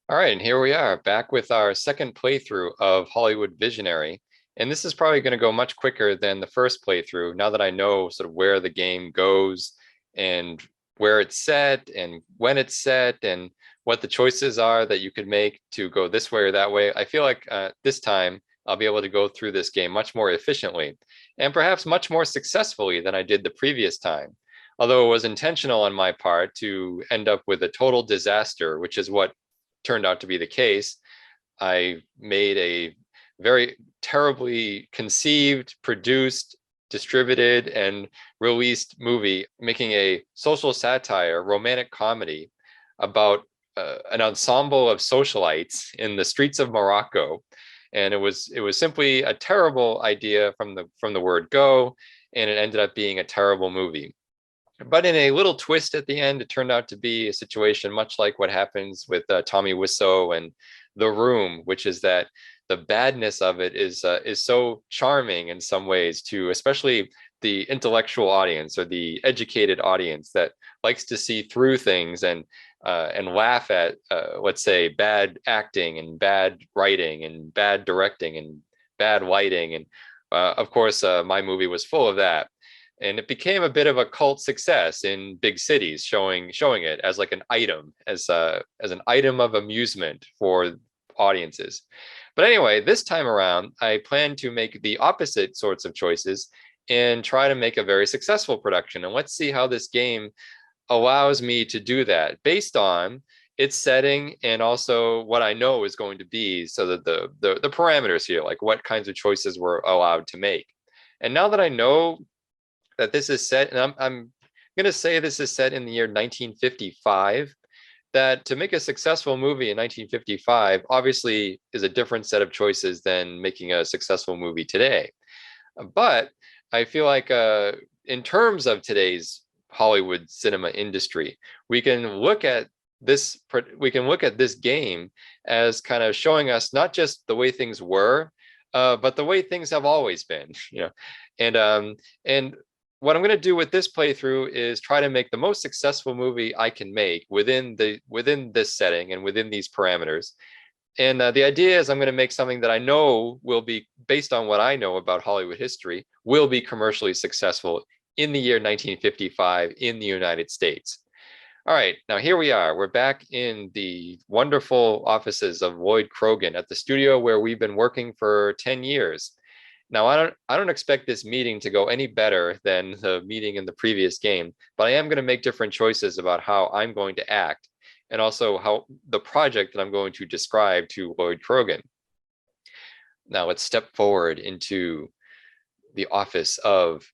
All right, and here we are back with our second playthrough of Hollywood Visionary. And this is probably going to go much quicker than the first playthrough now that I know sort of where the game goes and where it's set and when it's set and what the choices are that you could make to go this way or that way. I feel like this time I'll be able to go through this game much more efficiently and perhaps much more successfully than I did the previous time. Although it was intentional on my part to end up with a total disaster, which is what turned out to be the case. I made a very terribly conceived, produced, distributed, and released movie making a social satire, romantic comedy about an ensemble of socialites in the streets of Morocco. And it was simply a terrible idea from the word go, and it ended up being a terrible movie. But in a little twist at the end, it turned out to be a situation much like what happens with Tommy Wiseau and The Room, which is that the badness of it is so charming in some ways to especially the intellectual audience or the educated audience that likes to see through things and laugh at let's say bad acting and bad writing and bad directing and bad lighting and of course my movie was full of that, and it became a bit of a cult success in big cities, showing it as like an item, as an item of amusement for audiences. But anyway, this time around, I plan to make the opposite sorts of choices and try to make a very successful production. And let's see how this game allows me to do that based on its setting and also what I know is going to be, so that the parameters here, like what kinds of choices we're allowed to make. And now that I know that this is set, and I'm going to say this is set in the year 1955, that to make a successful movie in 1955 obviously is a different set of choices than making a successful movie today. But I feel like in terms of today's Hollywood cinema industry, we can look at this game as kind of showing us not just the way things were, but the way things have always been, and what I'm going to do with this playthrough is try to make the most successful movie I can make within this setting and within these parameters. And the idea is I'm going to make something that I know will be, based on what I know about Hollywood history, will be commercially successful in the year 1955 in the United States. All right, now here we are. We're back in the wonderful offices of Lloyd Krogan at the studio where we've been working for 10 years. Now, I don't expect this meeting to go any better than the meeting in the previous game, but I am going to make different choices about how I'm going to act and also how the project that I'm going to describe to Lloyd Krogan. Now, let's step forward into the office of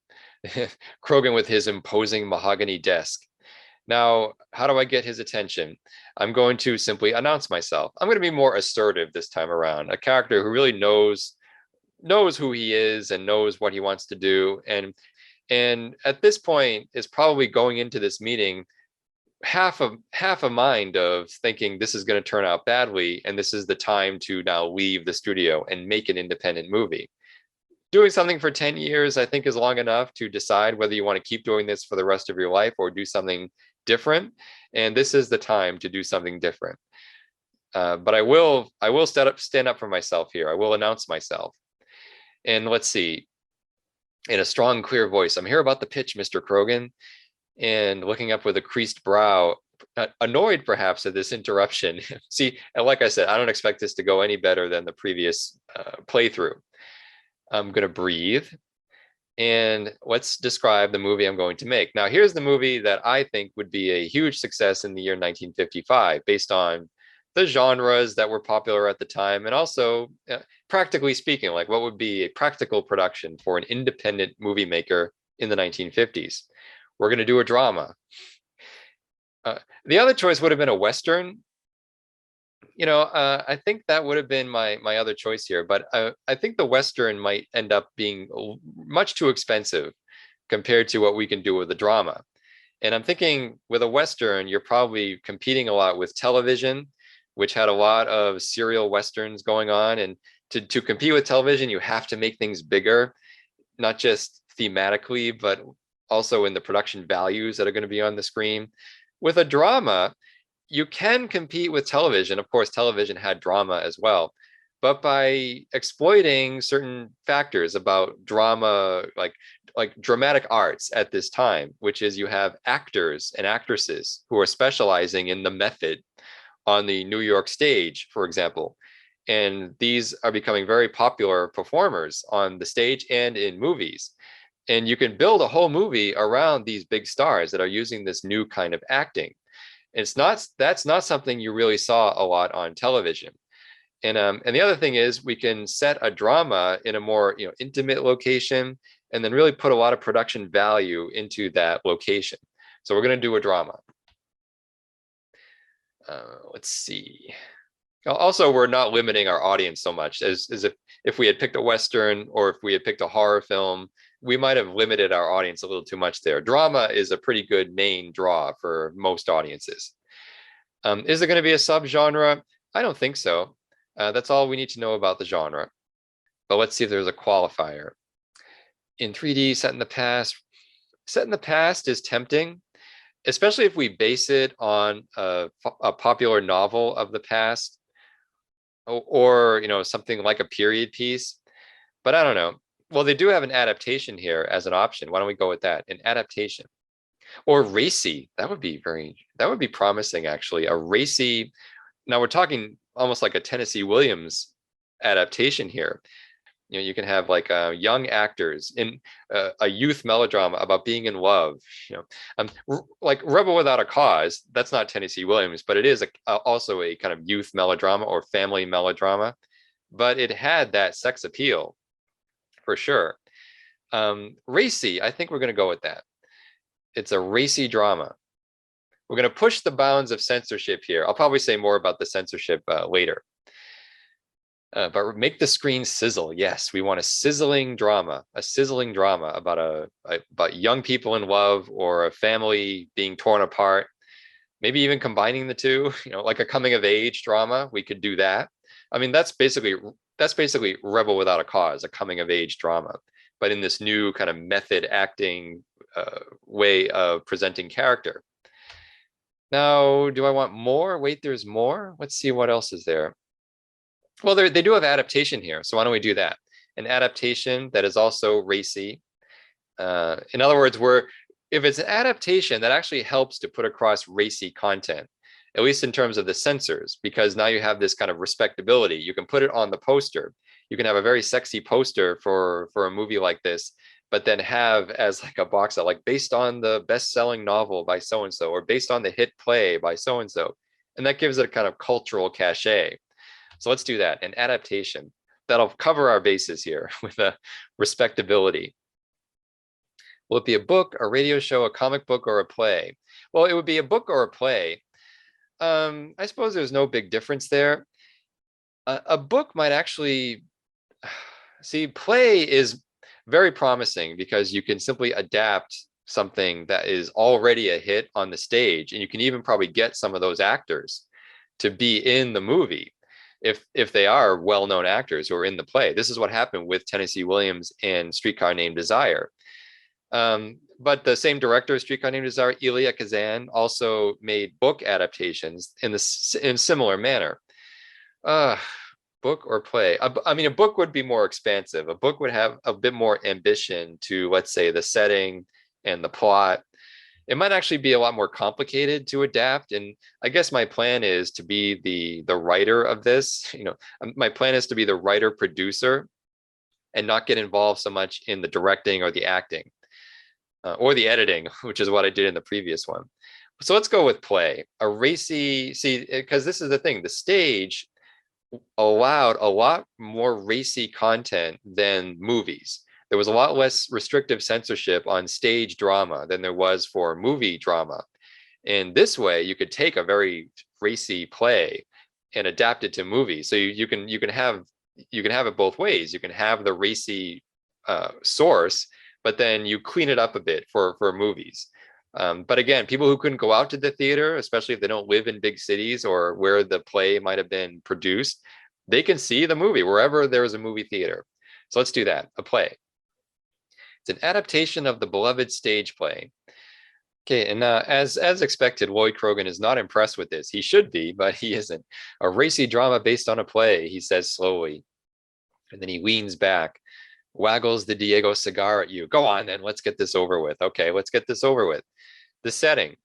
Krogan with his imposing mahogany desk. Now, how do I get his attention? I'm going to simply announce myself. I'm going to be more assertive this time around, a character who really knows who he is and knows what he wants to do, and at this point is probably going into this meeting half a mind of thinking this is going to turn out badly and this is the time to now leave the studio and make an independent movie. Doing something for 10 years I think is long enough to decide whether you want to keep doing this for the rest of your life or do something different, and this is the time to do something different. But I will stand up for myself here. I will announce myself. And let's see, in a strong, clear voice, I'm here about the pitch, Mr. Krogan. And looking up with a creased brow, annoyed perhaps at this interruption. See, and like I said, I don't expect this to go any better than the previous playthrough. I'm going to breathe and let's describe the movie I'm going to make. Now, here's the movie that I think would be a huge success in the year 1955 based on the genres that were popular at the time, and also practically speaking, like what would be a practical production for an independent movie maker in the 1950s. We're going to do a drama. The other choice would have been a Western. I think that would have been my other choice here, but I think the Western might end up being much too expensive compared to what we can do with a drama. And I'm thinking with a Western, you're probably competing a lot with television, which had a lot of serial Westerns going on. And to compete with television, you have to make things bigger, not just thematically, but also in the production values that are going to be on the screen. With a drama, you can compete with television. Of course, television had drama as well, but by exploiting certain factors about drama, like dramatic arts at this time, which is you have actors and actresses who are specializing in the method on the New York stage, for example. And these are becoming very popular performers on the stage and in movies. And you can build a whole movie around these big stars that are using this new kind of acting. It's not, that's not something you really saw a lot on television. And the other thing is we can set a drama in a more, intimate location, and then really put a lot of production value into that location. So we're going to do a drama. Let's see. Also, we're not limiting our audience so much as if we had picked a Western or if we had picked a horror film, we might have limited our audience a little too much there. Drama is a pretty good main draw for most audiences. Is there going to be a subgenre? I don't think so. That's all we need to know about the genre. But let's see if there's a qualifier. In 3D, set in the past. Set in the past is tempting, especially if we base it on a popular novel of the past, or something like a period piece. But I don't know. Well, they do have an adaptation here as an option. Why don't we go with that? An adaptation. Or racy. That would be promising, actually. A racy. Now we're talking almost like a Tennessee Williams adaptation here. You can have like young actors in a youth melodrama about being in love. Like Rebel Without a Cause. That's not Tennessee Williams, but it is also a kind of youth melodrama or family melodrama. But it had that sex appeal, for sure. Racy. I think we're going to go with that. It's a racy drama. We're going to push the bounds of censorship here. I'll probably say more about the censorship later. But make the screen sizzle. Yes, we want a sizzling drama about about young people in love or a family being torn apart. Maybe even combining the two, like a coming of age drama. We could do that. I mean, that's basically Rebel Without a Cause, a coming of age drama, but in this new kind of method acting way of presenting character. Now, do I want more? Wait, there's more. Let's see what else is there. Well, they do have adaptation here, so why don't we do that? An adaptation that is also racy. In other words, if it's an adaptation, that actually helps to put across racy content, at least in terms of the censors, because now you have this kind of respectability. You can put it on the poster. You can have a very sexy poster for a movie like this, but then have as like a box out, like based on the best-selling novel by so-and-so, or based on the hit play by so-and-so. And that gives it a kind of cultural cachet. So let's do that, an adaptation. That'll cover our bases here with a respectability. Will it be a book, a radio show, a comic book, or a play? Well, it would be a book or a play. I suppose there's no big difference there. A book might actually, see, play is very promising because you can simply adapt something that is already a hit on the stage, and you can even probably get some of those actors to be in the movie if they are well-known actors who are in the play. This is what happened with Tennessee Williams and Streetcar Named Desire. But the same director, Streetcar Named Desire, Elia Kazan, also made book adaptations in similar manner. Book or play? I mean, a book would be more expansive. A book would have a bit more ambition to, let's say, the setting and the plot. It might actually be a lot more complicated to adapt. And I guess my plan is to be the writer of this. My plan is to be the writer producer and not get involved so much in the directing or the acting or the editing, which is what I did in the previous one. So let's go with play. A racy, see, because this is the thing, the stage allowed a lot more racy content than movies. There was a lot less restrictive censorship on stage drama than there was for movie drama. And this way, you could take a very racy play and adapt it to movies. So you can have it both ways. You can have the racy source, but then you clean it up a bit for movies. But again, people who couldn't go out to the theater, especially if they don't live in big cities or where the play might have been produced, they can see the movie wherever there is a movie theater. So let's do that, a play. It's an adaptation of the beloved stage play. Okay, and as expected, Lloyd Krogan is not impressed with this. He should be, but he isn't. A racy drama based on a play, he says slowly, and then he leans back, waggles the Diego cigar at you. Go on, then. Let's get this over with. Okay, let's get this over with. The setting.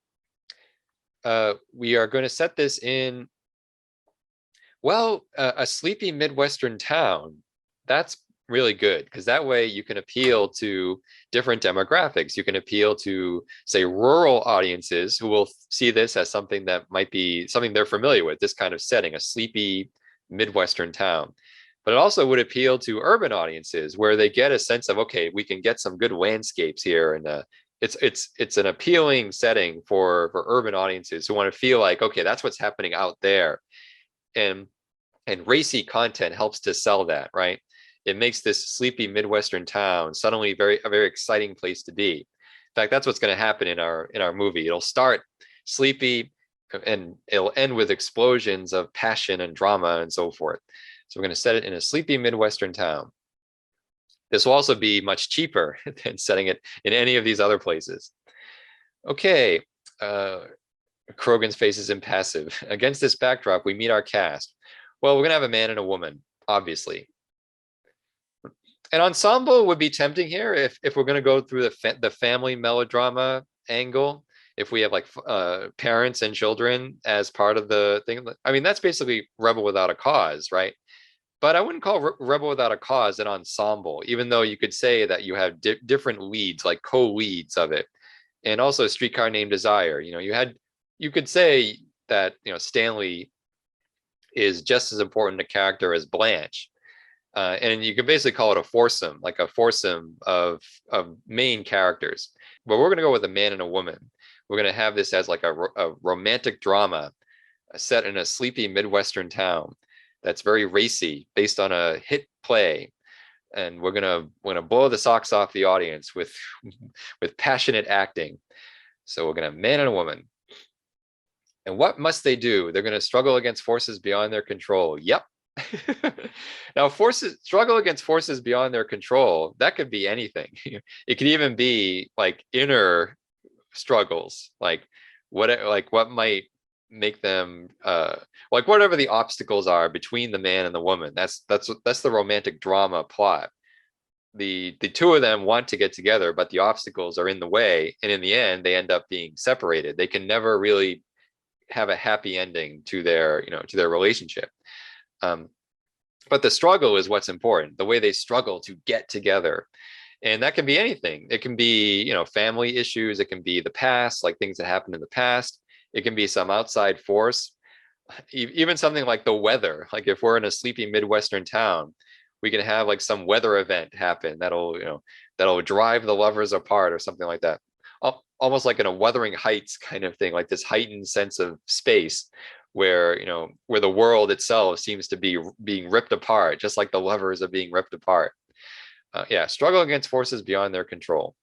We are going to set this in, well, a sleepy Midwestern town. That's really good because that way you can appeal to different demographics. You can appeal to, say, rural audiences who will see this as something that might be something they're familiar with, this kind of setting, a sleepy Midwestern town. But it also would appeal to urban audiences where they get a sense of, okay, we can get some good landscapes here, and it's an appealing setting for urban audiences who want to feel like, okay, that's what's happening out there. And racy content helps to sell that, right? It makes this sleepy Midwestern town suddenly a very exciting place to be. In fact, that's what's going to happen in our movie. It'll start sleepy and it'll end with explosions of passion and drama and so forth. So we're going to set it in a sleepy Midwestern town. This will also be much cheaper than setting it in any of these other places. Okay, Krogan's face is impassive. Against this backdrop, we meet our cast. Well, we're going to have a man and a woman, obviously. An ensemble would be tempting here if we're going to go through the family melodrama angle. If we have like parents and children as part of the thing, I mean, that's basically Rebel Without a Cause, right? But I wouldn't call Rebel Without a Cause an ensemble, even though you could say that you have different leads, like co-leads of it, and also Streetcar Named Desire. You know, you could say that, you know, Stanley is just as important a character as Blanche. And you can basically call it a foursome, like a foursome of main characters. But we're going to go with a man and a woman. We're going to have this as like a romantic drama set in a sleepy Midwestern town that's very racy, based on a hit play. And we're gonna blow the socks off the audience with with passionate acting. So we're gonna have a man and a woman. And what must they do? They're going to struggle against forces beyond their control. Yep. Now, struggle against forces beyond their control. That could be anything. It could even be like inner struggles, like what might make them like whatever the obstacles are between the man and the woman. That's the romantic drama plot. The two of them want to get together, but the obstacles are in the way, and in the end, they end up being separated. They can never really have a happy ending to their relationship. But the struggle is what's important, the way they struggle to get together. And that can be anything. It can be, family issues. It can be the past, like things that happened in the past. It can be some outside force, even something like the weather. Like if we're in a sleepy Midwestern town, we can have like some weather event happen that'll drive the lovers apart or something like that. Almost like in a Wuthering Heights kind of thing, like this heightened sense of space where the world itself seems to be being ripped apart, just like the lovers are being ripped apart. Yeah, struggle against forces beyond their control.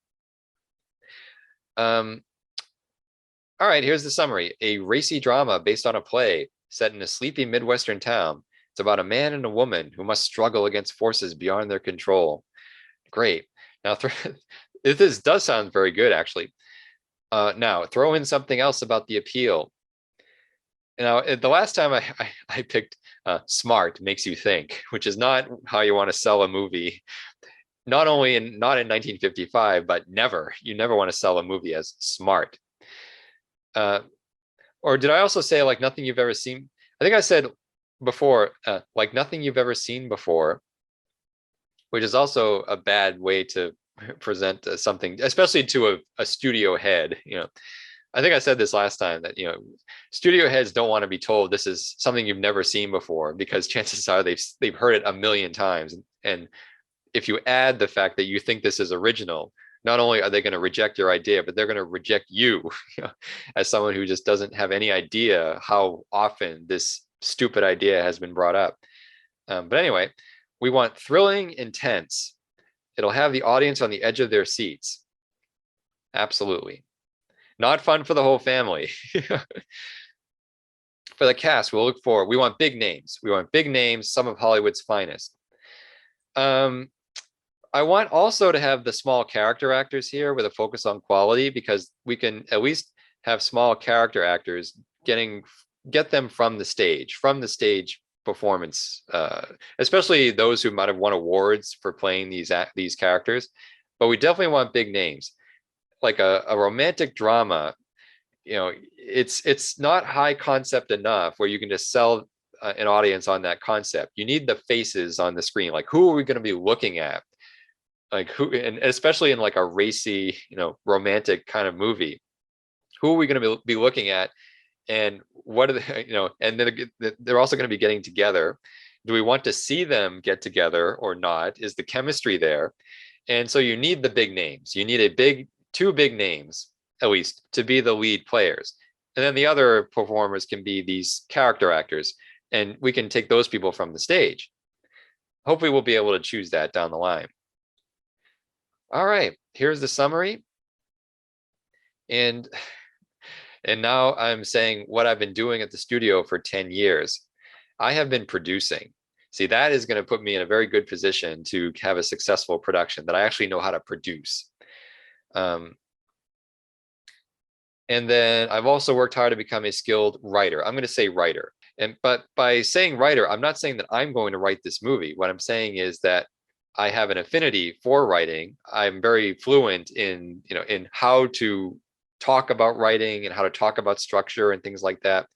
All right, here's the summary. A racy drama based on a play set in a sleepy Midwestern town. It's about a man and a woman who must struggle against forces beyond their control. Great. Now, this does sound very good, actually. Now, throw in something else about the appeal. Now, the last time I picked smart makes you think, which is not how you want to sell a movie. Not in 1955, but never. You never want to sell a movie as smart. Or did I also say like nothing you've ever seen? I think I said before, like nothing you've ever seen before, which is also a bad way to present something, especially to a studio head. I think I said this last time that studio heads don't want to be told this is something you've never seen before, because chances are they've heard it a million times. And if you add the fact that you think this is original, not only are they going to reject your idea, but they're going to reject you, as someone who just doesn't have any idea how often this stupid idea has been brought up. But anyway, we want thrilling, intense. It'll have the audience on the edge of their seats. Absolutely. Not fun for the whole family. For the cast, we want big names. We want big names, some of Hollywood's finest. I want also to have the small character actors here with a focus on quality, because we can at least have small character actors get them from the stage performance, especially those who might have won awards for playing these characters. But we definitely want big names, like a romantic drama. It's not high concept enough where you can just sell an audience on that concept. You need the faces on the screen. Like, who are we going to be looking at? Like, who, and especially in like a racy, romantic kind of movie, who are we going to be looking at? And what are they, and then they're also going to be getting together. Do we want to see them get together or not? Is the chemistry there? And so you need the big names. You need two big names, at least, to be the lead players. And then the other performers can be these character actors, and we can take those people from the stage. Hopefully we'll be able to choose that down the line. All right, here's the summary. And now I'm saying what I've been doing at the studio for 10 years. I have been producing. See, that is going to put me in a very good position to have a successful production, that I actually know how to produce. And then I've also worked hard to become a skilled writer. I'm going to say writer. But by saying writer, I'm not saying that I'm going to write this movie. What I'm saying is that I have an affinity for writing. I'm very fluent in how to talk about writing and how to talk about structure and things like that.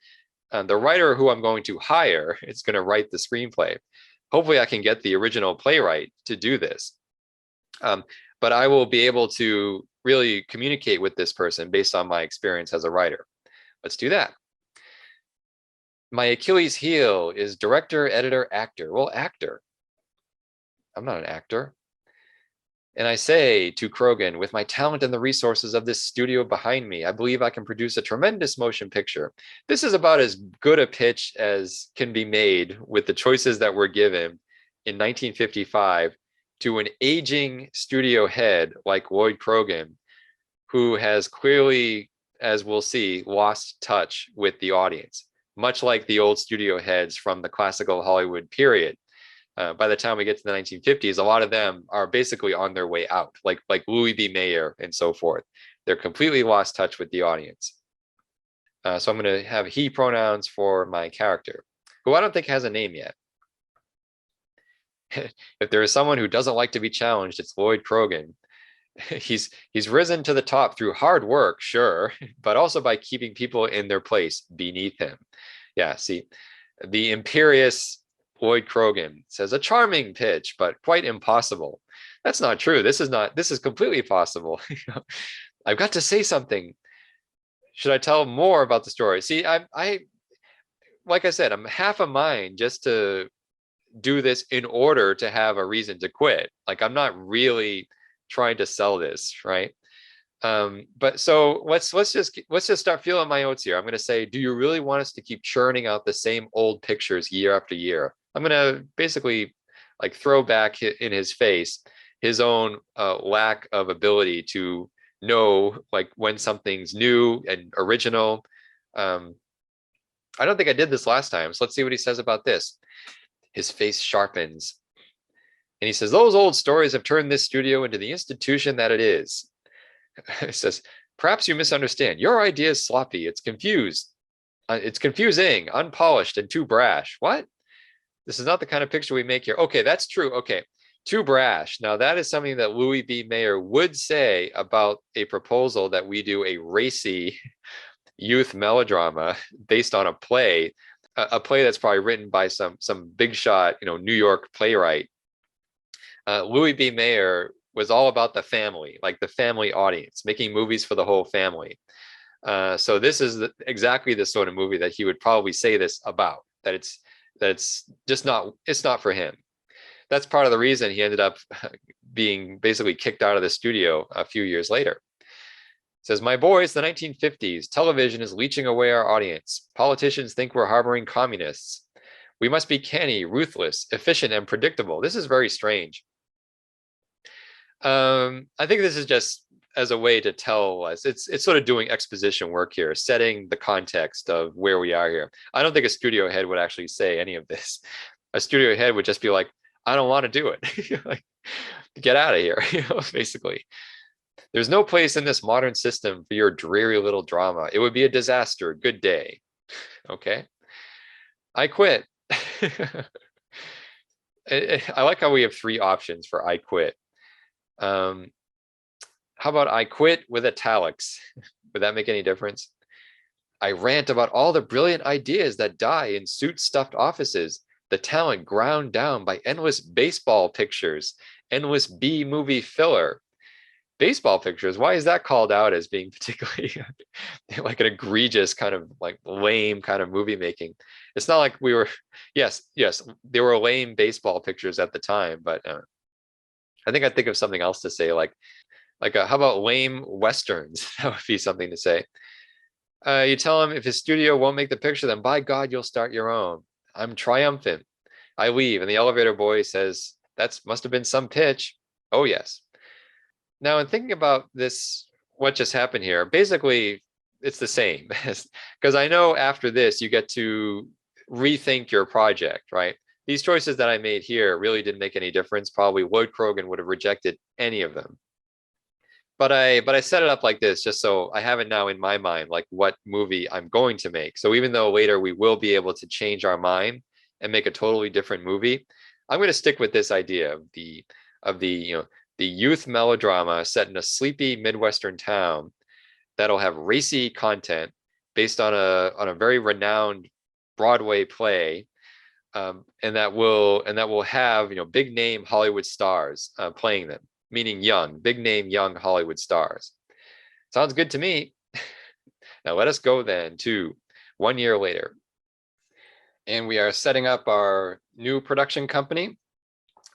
The writer who I'm going to hire is going to write the screenplay. Hopefully I can get the original playwright to do this. But I will be able to really communicate with this person based on my experience as a writer. Let's do that. My Achilles heel is director, editor, actor. Well, actor. I'm not an actor. And I say to Krogan, with my talent and the resources of this studio behind me, I believe I can produce a tremendous motion picture. This is about as good a pitch as can be made with the choices that were given in 1955 to an aging studio head like Lloyd Krogan, who has clearly, as we'll see, lost touch with the audience, much like the old studio heads from the classical Hollywood period. By the time we get to the 1950s, a lot of them are basically on their way out, like Louis B. Mayer and so forth. They're completely lost touch with the audience. So I'm going to have he pronouns for my character, who I don't think has a name yet. If there is someone who doesn't like to be challenged, it's Lloyd Krogan. He's risen to the top through hard work, sure, but also by keeping people in their place beneath him. Yeah, see, the imperious Lloyd Krogan says a charming pitch, but quite impossible. That's not true. This is completely possible. I've got to say something. Should I tell more about the story? See, I like I said, I'm half a mind just to do this in order to have a reason to quit. Like, I'm not really trying to sell this, right? But so let's just start feeling my oats here. I'm going to say, do you really want us to keep churning out the same old pictures year after year? I'm going to basically like throw back in his face his own lack of ability to know like when something's new and original. I don't think I did this last time, so let's see what he says about this. His face sharpens and he says, those old stories have turned this studio into the institution that it is. It says, perhaps you misunderstand. Your idea is sloppy. It's confused. It's confusing, unpolished, and too brash. What? This is not the kind of picture we make here. Okay, that's true. Okay, too brash. Now, that is something that Louis B. Mayer would say about a proposal that we do a racy youth melodrama based on a play that's probably written by some big shot, New York playwright. Louis B. Mayer was all about the family, like the family audience, making movies for the whole family. So this is exactly the sort of movie that he would probably say this about, that it's just not, it's not for him. That's part of the reason he ended up being basically kicked out of the studio a few years later. It says, my boys, the 1950s, television is leeching away our audience. Politicians think we're harboring communists. We must be canny, ruthless, efficient, and predictable. This is very strange. I think this is just as a way to tell us, it's sort of doing exposition work here, setting the context of where we are here. I don't think a studio head would actually say any of this. A studio head would just be like, I don't want to do it. Like, get out of here, basically. There's no place in this modern system for your dreary little drama. It would be a disaster. Good day. Okay. I quit. I like how we have three options for I quit. Um, how about I quit with italics? Would that make any difference? I rant about all the brilliant ideas that die in suit stuffed offices, the talent ground down by endless baseball pictures, endless B movie filler. Baseball pictures, why is that called out as being particularly like an egregious kind of like lame kind of movie making? It's not like we were, yes, there were lame baseball pictures at the time, but I think I'd think of something else to say, how about lame westerns? That would be something to say. You tell him if his studio won't make the picture, then by God, you'll start your own. I'm triumphant. I leave, and the elevator boy says, "That must have been some pitch." Oh, yes. Now, in thinking about this, what just happened here, basically, it's the same. Because I know after this, you get to rethink your project, right? These choices that I made here really didn't make any difference. Probably Lloyd Krogan would have rejected any of them. But I set it up like this just so I have it now in my mind, like what movie I'm going to make. So even though later we will be able to change our mind and make a totally different movie, I'm going to stick with this idea of the youth melodrama set in a sleepy Midwestern town that'll have racy content based on a very renowned Broadway play, and that will have big name Hollywood stars playing them, meaning big name young Hollywood stars. Sounds good to me. Now let us go then to 1 year later. And we are setting up our new production company.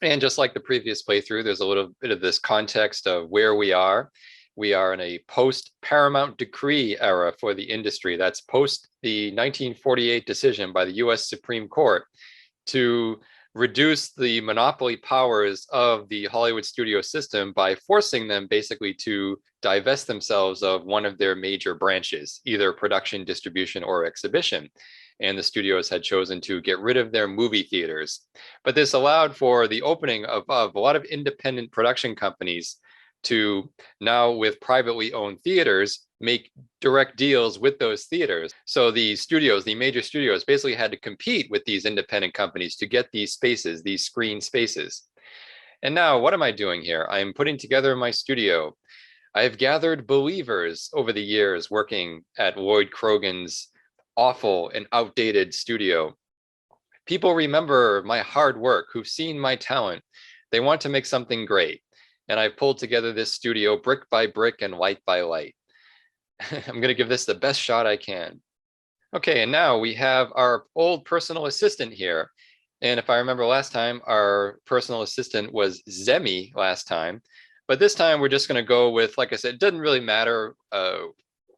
And just like the previous playthrough, there's a little bit of this context of where we are. We are in a post-Paramount Decree era for the industry. That's post the 1948 decision by the US Supreme Court to reduce the monopoly powers of the Hollywood studio system by forcing them basically to divest themselves of one of their major branches, either production, distribution, or exhibition. And the studios had chosen to get rid of their movie theaters. But this allowed for the opening of a lot of independent production companies to now, with privately owned theaters, make direct deals with those theaters. So the studios, the major studios, basically had to compete with these independent companies to get these spaces, these screen spaces. And now, what am I doing here? I am putting together my studio. I have gathered believers over the years working at Lloyd Krogan's awful and outdated studio. People remember my hard work, who've seen my talent. They want to make something great. And I've pulled together this studio brick by brick and light by light. I'm going to give this the best shot I can. Okay, and now we have our old personal assistant here. And if I remember last time, our personal assistant was Zemi last time. But this time we're just going to go with, like I said, it doesn't really matter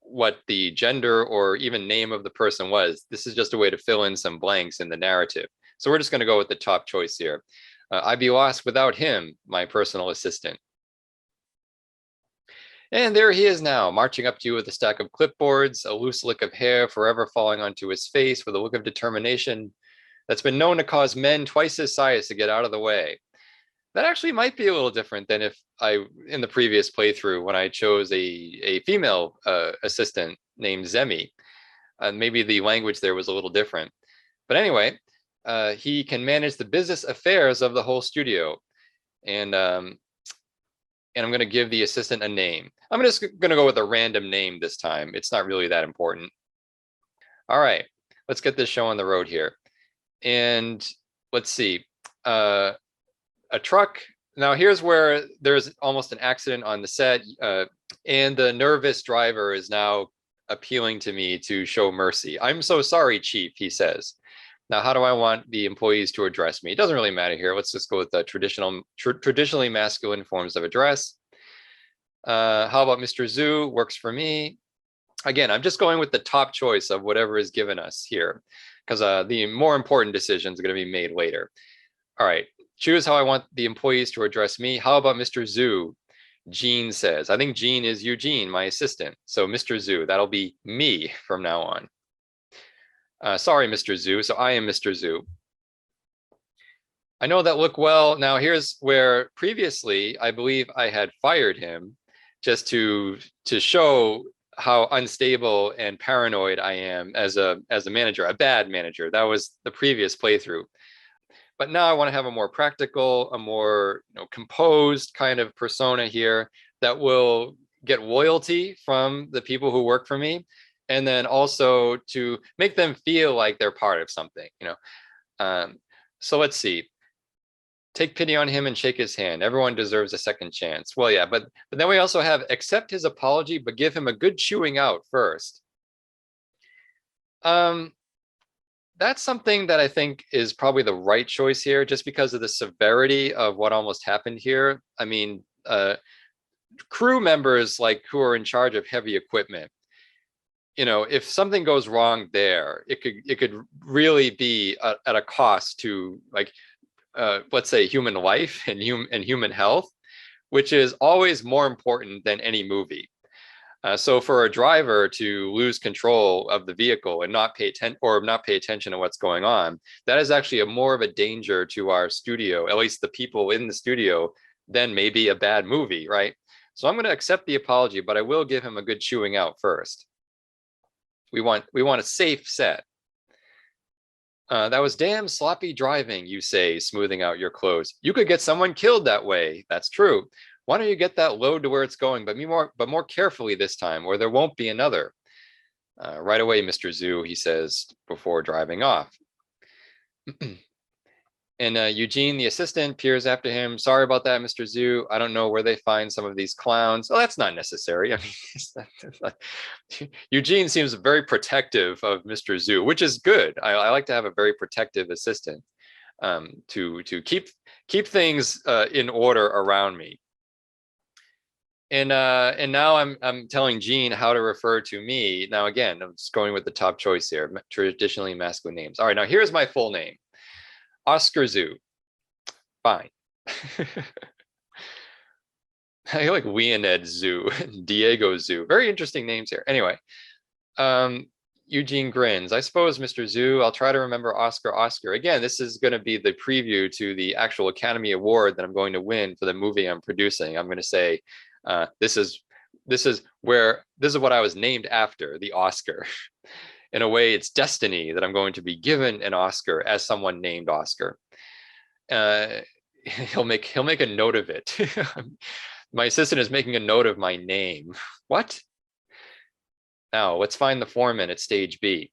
what the gender or even name of the person was. This is just a way to fill in some blanks in the narrative. So we're just going to go with the top choice here. I'd be lost without him, my personal assistant. And there he is now, marching up to you with a stack of clipboards, a loose lick of hair forever falling onto his face with a look of determination that's been known to cause men twice his size to get out of the way. That actually might be a little different than if in the previous playthrough, when I chose a female assistant named Zemi. Maybe the language there was a little different. But anyway, he can manage the business affairs of the whole studio. And I'm going to give the assistant a name. I'm just going to go with a random name this time. It's not really that important. All right, let's get this show on the road here. And let's see. A truck. Now here's where there's almost an accident on the set, and the nervous driver is now appealing to me to show mercy. I'm so sorry, Chief, he says. Now, how do I want the employees to address me? It doesn't really matter here. Let's just go with the traditionally masculine forms of address. How about Mr. Zhu? Works for me. Again, I'm just going with the top choice of whatever is given us here, because the more important decisions are going to be made later. All right, choose how I want the employees to address me. How about Mr. Zhu? Gene says. I think Gene is Eugene, my assistant. So Mr. Zhu, that'll be me from now on. Sorry, Mr. Zhu. So I am Mr. Zhu. I know that look well. Now here's where previously I believe I had fired him just to show how unstable and paranoid I am as a manager, a bad manager. That was the previous playthrough. But now I want to have a more practical, a more composed kind of persona here that will get loyalty from the people who work for me, and then also to make them feel like they're part of something. Um, so let's see. Take pity on him and shake his hand. Everyone deserves a second chance. Well, yeah, but then we also have accept his apology, but give him a good chewing out first. Um, that's something that I think is probably the right choice here, just because of the severity of what almost happened here. I mean, crew members like who are in charge of heavy equipment, if something goes wrong there, it could really be at a cost to, like, let's say, human life and human health, which is always more important than any movie. So for a driver to lose control of the vehicle and not pay attention to what's going on, that is actually more of a danger to our studio, at least the people in the studio, than maybe a bad movie, right? So I'm going to accept the apology, but I will give him a good chewing out first. We want a safe set. That was damn sloppy driving, you say, smoothing out your clothes. You could get someone killed that way. That's true. Why don't you get that load to where it's going, but more carefully this time, or there won't be another. Right away, Mr. Zhu, he says before driving off. And Eugene, the assistant, peers after him. Sorry about that, Mr. Zhu. I don't know where they find some of these clowns. Oh, that's not necessary. I mean, Eugene seems very protective of Mr. Zhu, which is good. I like to have a very protective assistant, to keep things in order around me. And now I'm telling Gene how to refer to me. Now again, I'm just going with the top choice here, traditionally masculine names. All right, now here's my full name. Oscar Zhu. Fine. I like Leonid Zhu, Diego Zhu. Very interesting names here. Anyway, Eugene grins. I suppose, Mr. Zhu, I'll try to remember Oscar. Again, this is going to be the preview to the actual Academy Award that I'm going to win for the movie I'm producing. I'm going to say, this is what I was named after, the Oscar. In a way, it's destiny that I'm going to be given an Oscar as someone named Oscar. He'll make a note of it. My assistant is making a note of my name. What? Now let's find the foreman at stage B.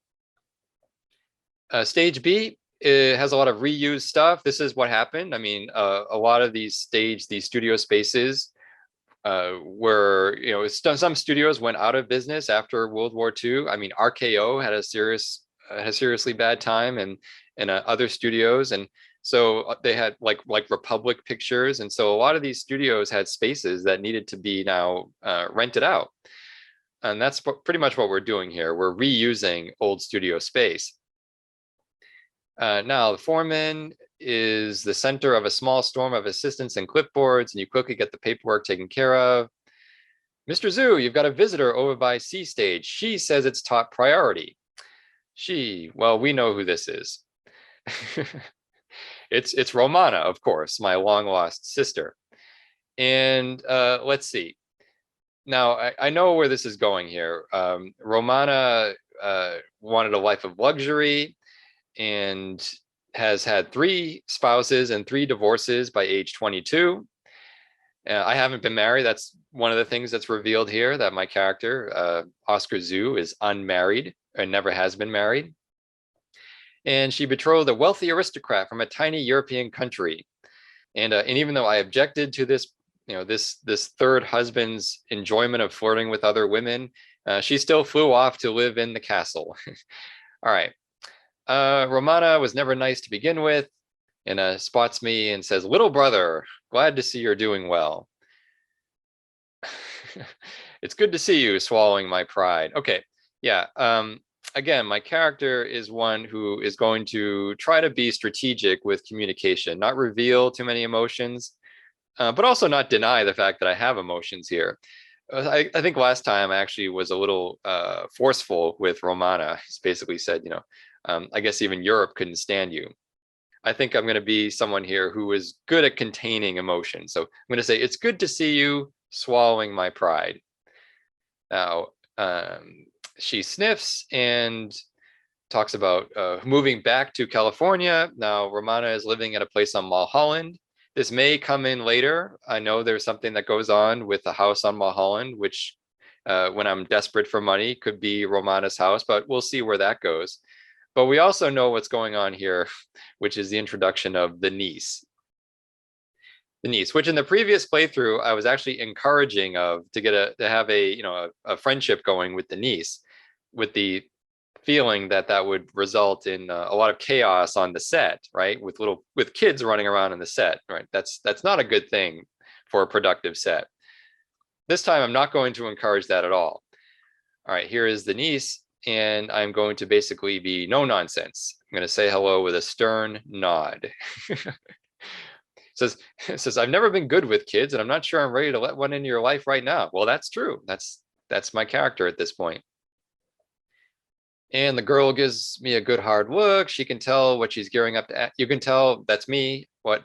Stage B, it has a lot of reused stuff. This is what happened. I mean, a lot of these studio spaces were, some studios went out of business after World War II. I mean, RKO had a seriously bad time, and other studios, and so they had like Republic Pictures, and so a lot of these studios had spaces that needed to be now rented out, and that's pretty much what we're doing here. We're reusing old studio space. Now the foreman is the center of a small storm of assistants and clipboards, and you quickly get the paperwork taken care of. Mr. Zhu, you've got a visitor over by C stage. She says it's top priority. Well, we know who this is. It's Romana, of course, my long lost sister. And let's see. Now I know where this is going here. Romana wanted a life of luxury and has had 3 spouses and 3 divorces by age 22. I haven't been married. That's one of the things that's revealed here, that my character, Oscar Zhu, is unmarried and never has been married. And she betrothed a wealthy aristocrat from a tiny European country. And even though I objected to this, this third husband's enjoyment of flirting with other women, she still flew off to live in the castle. All right. Romana was never nice to begin with, and spots me and says, "Little brother, glad to see you're doing well." It's good to see you, swallowing my pride. Okay, yeah. Again, my character is one who is going to try to be strategic with communication, not reveal too many emotions, but also not deny the fact that I have emotions here. I think last time I actually was a little forceful with Romana. He's basically said, I guess even Europe couldn't stand you. I think I'm going to be someone here who is good at containing emotion. So I'm going to say, it's good to see you swallowing my pride. Now, she sniffs and talks about moving back to California. Now, Romana is living at a place on Mulholland. This may come in later. I know there's something that goes on with the house on Mulholland, which when I'm desperate for money could be Romana's house, but we'll see where that goes. But we also know what's going on here, which is the introduction of the niece. The niece, which in the previous playthrough, I was actually encouraging of to have a friendship going with the niece, with the feeling that that would result in a lot of chaos on the set, right? With kids running around in the set, right? That's not a good thing for a productive set. This time, I'm not going to encourage that at all. All right, here is the niece, and I'm going to basically be no nonsense. I'm going to say hello with a stern nod. says I've never been good with kids, and I'm not sure I'm ready to let one into your life right now. Well, that's true. That's my character at this point. And the girl gives me a good hard look. She can tell what she's gearing up to. You can tell that's me, what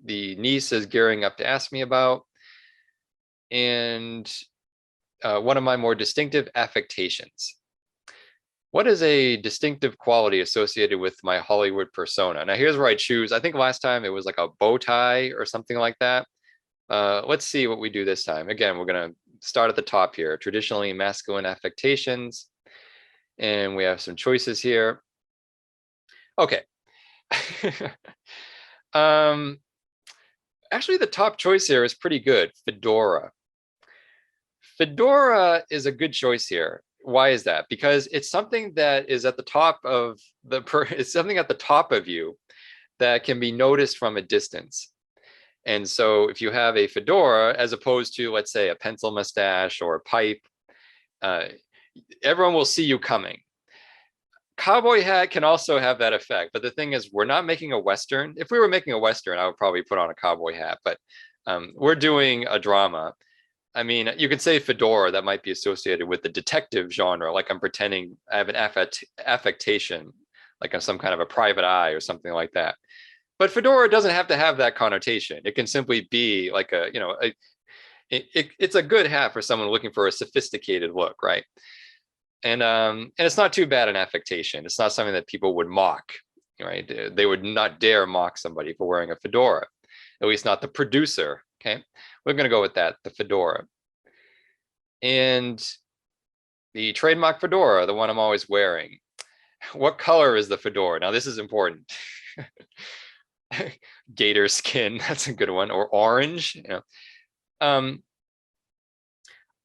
the niece is gearing up to ask me about. And one of my more distinctive affectations. What is a distinctive quality associated with my Hollywood persona? Now, here's where I choose. I think last time it was like a bow tie or something like that. Let's see what we do this time. Again, we're going to start at the top here. Traditionally masculine affectations. And we have some choices here. Okay. Actually, the top choice here is pretty good. Fedora. Fedora is a good choice here. Why is that? Because it's something that is at the top of it's something at the top of you that can be noticed from a distance. And so if you have a fedora, as opposed to, let's say, a pencil mustache or a pipe, everyone will see you coming. Cowboy hat can also have that effect, but the thing is, we're not making a Western. If we were making a Western, I would probably put on a cowboy hat, but we're doing a drama. I mean, you could say fedora, that might be associated with the detective genre, like I'm pretending I have an affectation, like I'm some kind of a private eye or something like that. But fedora doesn't have to have that connotation. It can simply be like it's a good hat for someone looking for a sophisticated look, right? And it's not too bad an affectation. It's not something that people would mock, right? They would not dare mock somebody for wearing a fedora, at least not the producer. Okay, we're going to go with that, the fedora. And the trademark fedora, the one I'm always wearing. What color is the fedora? Now, this is important. Gator skin, that's a good one. Or orange. You know.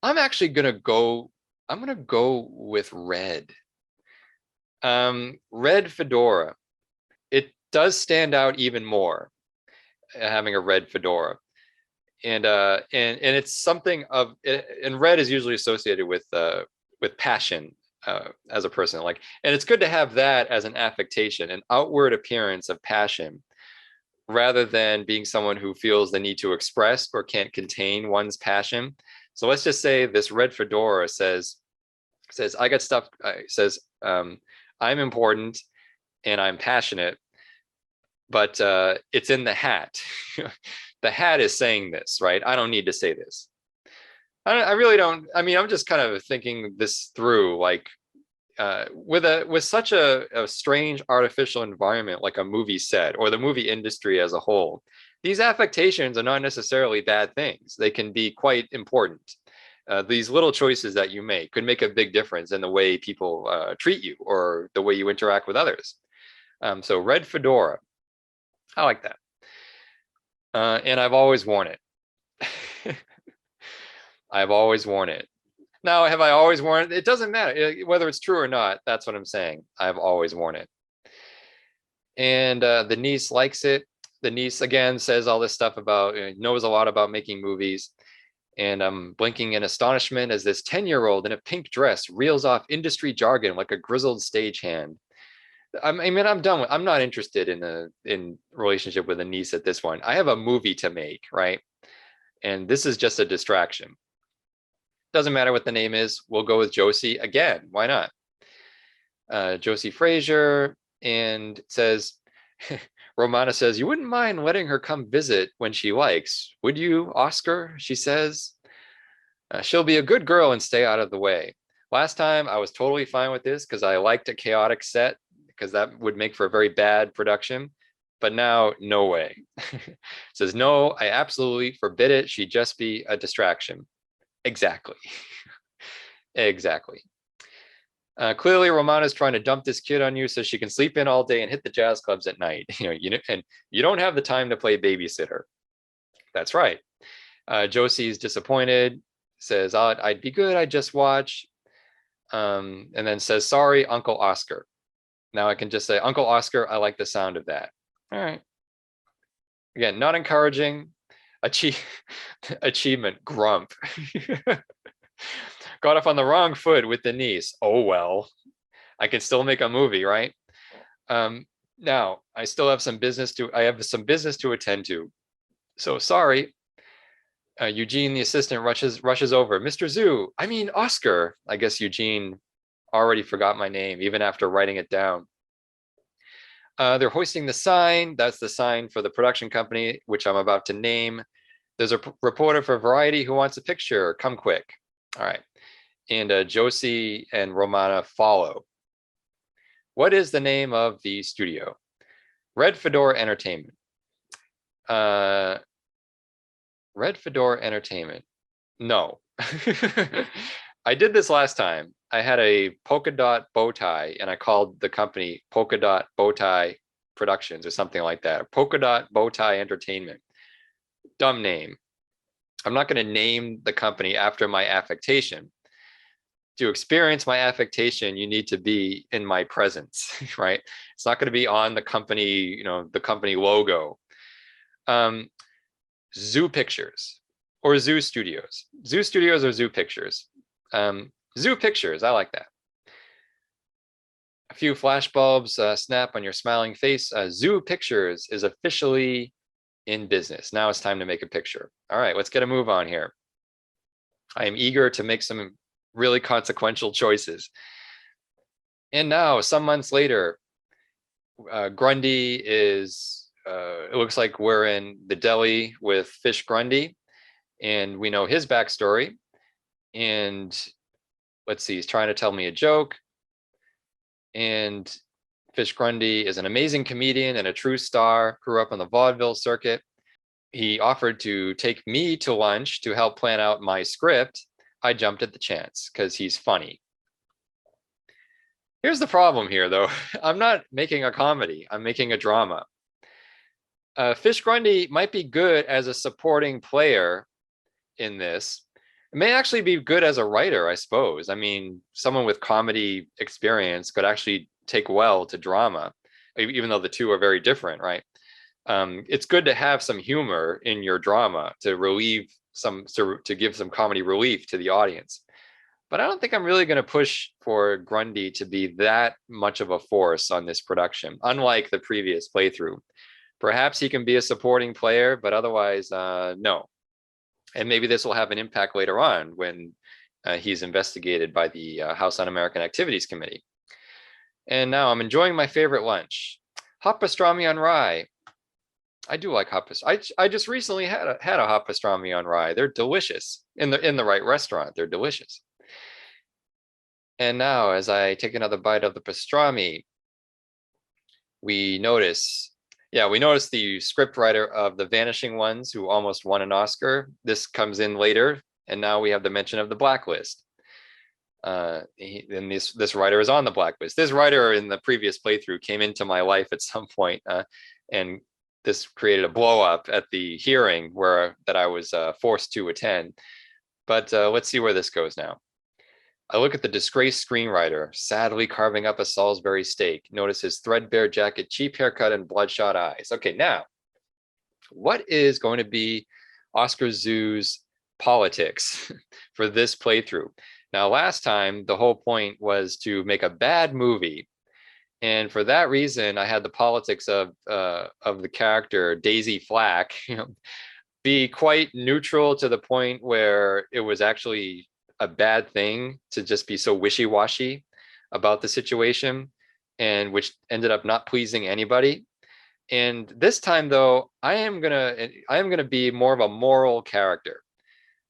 I'm actually going to go with red. Red fedora. It does stand out even more having a red fedora. And it's something of, and red is usually associated with passion as a person, like, and it's good to have that as an affectation, an outward appearance of passion, rather than being someone who feels the need to express or can't contain one's passion. So let's just say this red fedora says I got stuff. Says I'm important and I'm passionate, but it's in the hat. The hat is saying this, right? I don't need to say this. I really don't. I mean, I'm just kind of thinking this through, like with such a strange artificial environment, like a movie set or the movie industry as a whole. These affectations are not necessarily bad things. They can be quite important. These little choices that you make could make a big difference in the way people treat you or the way you interact with others. So red fedora, I like that. And I've always worn it. I've always worn it. Now, have I always worn it? It doesn't matter whether it's true or not. That's what I'm saying. I've always worn it. And the niece likes it. The niece, again, says all this stuff about, knows a lot about making movies. And I'm blinking in astonishment as this 10-year-old in a pink dress reels off industry jargon like a grizzled stagehand. I mean, I'm done with, I'm not interested in relationship with a niece at this point. I have a movie to make, right? And this is just a distraction. Doesn't matter what the name is. We'll go with Josie again. Why not? Josie Frazier, and says, Romana says, you wouldn't mind letting her come visit when she likes, would you, Oscar? She says. She'll be a good girl and stay out of the way. Last time I was totally fine with this because I liked a chaotic set because that would make for a very bad production. But now, no way. Says, no, I absolutely forbid it. She'd just be a distraction. Exactly. Exactly. Clearly, Romana's trying to dump this kid on you so she can sleep in all day and hit the jazz clubs at night. And you don't have the time to play babysitter. That's right. Josie's disappointed, says, I'd be good, I'd just watch. And then says, sorry, Uncle Oscar. Now I can just say, Uncle Oscar, I like the sound of that. All right. Again, not encouraging. Achievement, grump. Got off on the wrong foot with the niece. Oh, well, I can still make a movie, right? Now I still have some business to attend to. So sorry. Eugene, the assistant, rushes over. Mr. Zhu, I mean, Oscar. I guess Eugene already forgot my name, even after writing it down. They're hoisting the sign. That's the sign for the production company, which I'm about to name. There's a reporter for Variety who wants a picture. Come quick. All right. And Josie and Romana follow. What is the name of the studio? Red Fedora Entertainment. Red Fedora Entertainment. No. I did this last time. I had a polka dot bow tie and I called the company Polka Dot Bow Tie Productions or something like that. Polka Dot Bow Tie Entertainment. Dumb name. I'm not going to name the company after my affectation. To experience my affectation, you need to be in my presence, right? It's not going to be on the company, the company logo. Zoo Pictures or Zoo Studios. Zoo Studios or Zoo Pictures. Zoo Pictures, I like that. A few flashbulbs snap on your smiling face. Zoo Pictures is officially in business. Now it's time to make a picture. All right, let's get a move on here. I am eager to make some really consequential choices. And now, some months later, Grundy is, it looks like we're in the deli with Fish Grundy, and we know his backstory. And let's see, he's trying to tell me a joke. And Fish Grundy is an amazing comedian and a true star, grew up on the vaudeville circuit. He offered to take me to lunch to help plan out my script. I jumped at the chance because he's funny. Here's the problem here, though. I'm not making a comedy. I'm making a drama. Fish Grundy might be good as a supporting player in this. It may actually be good as a writer, I suppose. I mean, someone with comedy experience could actually take well to drama, even though the two are very different, right? It's good to have some humor in your drama to relieve to give some comedy relief to the audience. But I don't think I'm really going to push for Grundy to be that much of a force on this production, unlike the previous playthrough. Perhaps he can be a supporting player, but otherwise, no. And maybe this will have an impact later on when he's investigated by the House Un-American Activities Committee. And now I'm enjoying my favorite lunch, hot pastrami on rye. I do like hot pastrami. I just recently had a hot pastrami on rye. They're delicious in the right restaurant. They're delicious. And now, as I take another bite of the pastrami, we notice the scriptwriter of The Vanishing Ones, who almost won an Oscar. This comes in later, and now we have the mention of the blacklist. And this writer is on the blacklist. This writer in the previous playthrough came into my life at some point, and this created a blow up at the hearing that I was forced to attend. But let's see where this goes now. I look at the disgraced screenwriter, sadly carving up a Salisbury steak. Notice his threadbare jacket, cheap haircut, and bloodshot eyes. Okay, now, what is going to be Oscar Zhu's politics for this playthrough? Now, last time, the whole point was to make a bad movie. And for that reason, I had the politics of the character, Daisy Flack, be quite neutral to the point where it was actually a bad thing to just be so wishy-washy about the situation, and which ended up not pleasing anybody. And this time, though, I am gonna be more of a moral character.